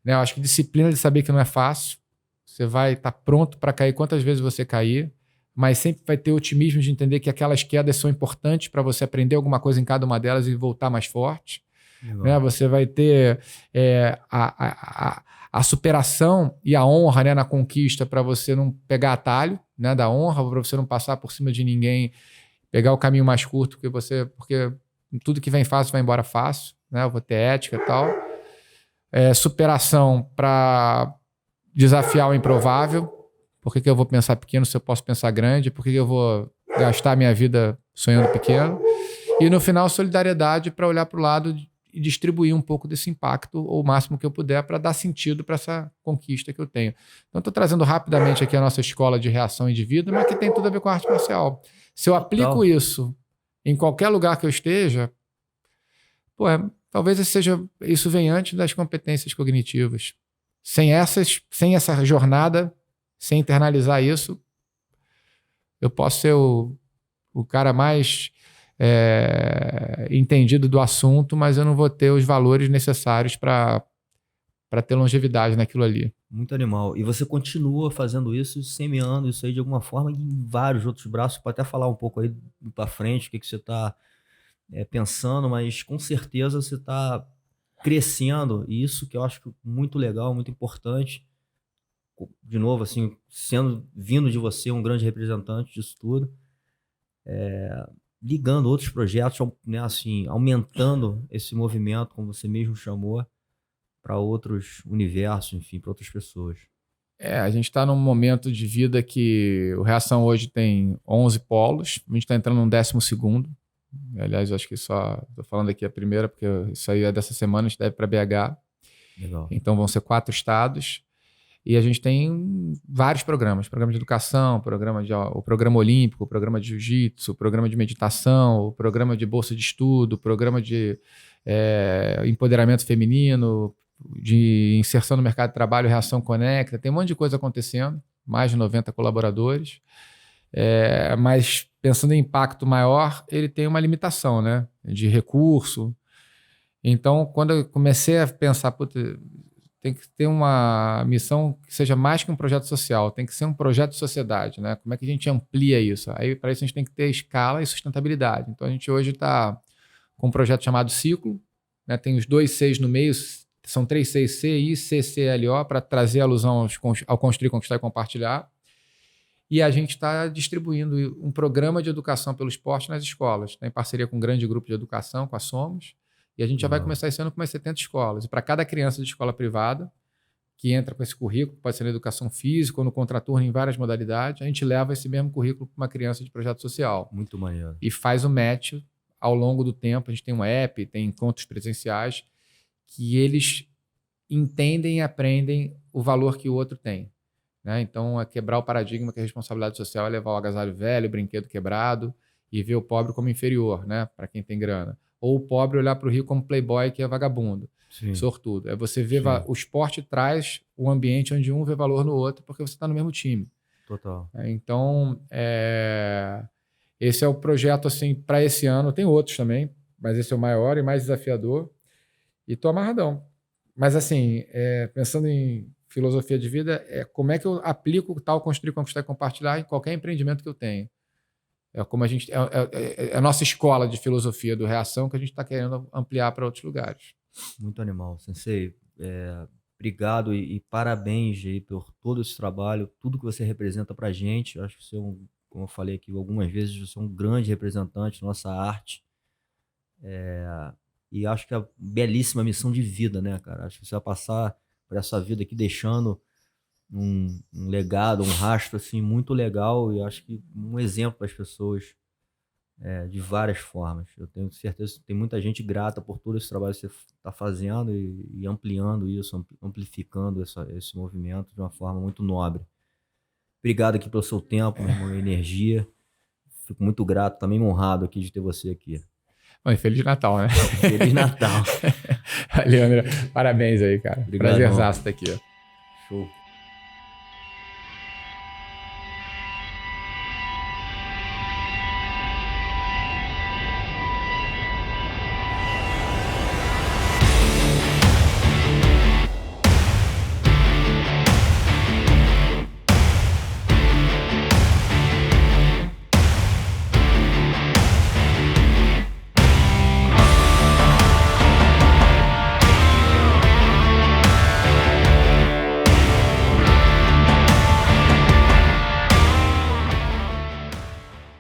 Né? Eu acho que disciplina de saber que não é fácil. Você vai estar pronto para cair quantas vezes você cair, mas sempre vai ter otimismo de entender que aquelas quedas são importantes para você aprender alguma coisa em cada uma delas e voltar mais forte. Né? Você vai ter a superação e a honra, né, na conquista, para você não pegar atalho, né, da honra, para você não passar por cima de ninguém, pegar o caminho mais curto, porque tudo que vem fácil vai embora fácil. Né? Eu vou ter ética e tal. Superação para desafiar o improvável. Por que eu vou pensar pequeno se eu posso pensar grande? Por que eu vou gastar minha vida sonhando pequeno? E no final, solidariedade para olhar para o lado e distribuir um pouco desse impacto o máximo que eu puder para dar sentido para essa conquista que eu tenho. Então, estou trazendo rapidamente aqui a nossa escola de reação e de vida, mas que tem tudo a ver com a arte marcial. Se eu aplico isso em qualquer lugar que eu esteja, talvez isso venha antes das competências cognitivas. Sem essa jornada, sem internalizar isso, eu posso ser o cara mais entendido do assunto, mas eu não vou ter os valores necessários para ter longevidade naquilo ali. Muito animal. E você continua fazendo isso, semeando isso aí de alguma forma em vários outros braços. Pode até falar um pouco aí para frente, o que você está pensando, mas com certeza você está crescendo. E isso que eu acho muito legal, muito importante. De novo, assim, vindo de você, um grande representante disso tudo. Ligando outros projetos, né, assim, aumentando esse movimento, como você mesmo chamou, para outros universos, enfim, para outras pessoas. A gente está num momento de vida que o Reação hoje tem 11 polos, a gente está entrando no 12º. Aliás, eu acho que só estou falando aqui a primeira, porque isso aí é dessa semana, a gente deve para BH. Legal. Então vão ser 4 estados. E a gente tem vários programas de educação, o programa olímpico, o programa de jiu-jitsu, o programa de meditação, o programa de bolsa de estudo, o programa de empoderamento feminino, de inserção no mercado de trabalho, Reação Conecta. Tem um monte de coisa acontecendo, mais de 90 colaboradores. Mas pensando em impacto maior, ele tem uma limitação, né, de recurso. Então, quando eu comecei a pensar, tem que ter uma missão que seja mais que um projeto social, tem que ser um projeto de sociedade, né? Como é que a gente amplia isso? Aí, para isso, a gente tem que ter escala e sustentabilidade. Então, a gente hoje está com um projeto chamado Ciclo, né? Tem os 2 Cs no meio, são 3 Cs, CI, CCLO, para trazer alusão ao construir, conquistar e compartilhar. E a gente está distribuindo um programa de educação pelo esporte nas escolas, em parceria com um grande grupo de educação, com a Somos. E a gente já vai começar esse ano com umas 70 escolas. E para cada criança de escola privada que entra com esse currículo, pode ser na educação física ou no contraturno em várias modalidades, a gente leva esse mesmo currículo para uma criança de projeto social. Muito maneiro. E faz o match ao longo do tempo. A gente tem um app, tem encontros presenciais que eles entendem e aprendem o valor que o outro tem. Né? Então, é quebrar o paradigma que a responsabilidade social é levar o agasalho velho, o brinquedo quebrado e ver o pobre como inferior, né? Para quem tem grana. Ou o pobre olhar para o rico como playboy, que é vagabundo, sortudo. É você ver o esporte traz o ambiente onde um vê valor no outro, porque você está no mesmo time. Total. Então, esse é o projeto assim, para esse ano. Tem outros também, mas esse é o maior e mais desafiador. E estou amarradão. Mas, assim, pensando em filosofia de vida, como é que eu aplico tal construir, conquistar e compartilhar em qualquer empreendimento que eu tenho. Como a gente a nossa escola de filosofia do Reação que a gente está querendo ampliar para outros lugares. Muito animal, Sensei. Obrigado e parabéns aí por todo esse trabalho, tudo que você representa para a gente. Eu acho que você como eu falei aqui algumas vezes, você é um grande representante da nossa arte. E acho que é uma belíssima missão de vida, né, cara? Acho que você vai passar por essa vida aqui deixando um legado, um rastro assim muito legal e acho que um exemplo para as pessoas de várias formas. Eu tenho certeza que tem muita gente grata por todo esse trabalho que você está fazendo e ampliando isso, amplificando esse movimento de uma forma muito nobre. Obrigado aqui pelo seu tempo, meu irmão, energia. Fico muito grato, também honrado aqui de ter você aqui. Bom, Feliz Natal, né? Feliz Natal. Valeu, André. Parabéns aí, cara. Obrigado. Prazerzaço estar aqui. Show.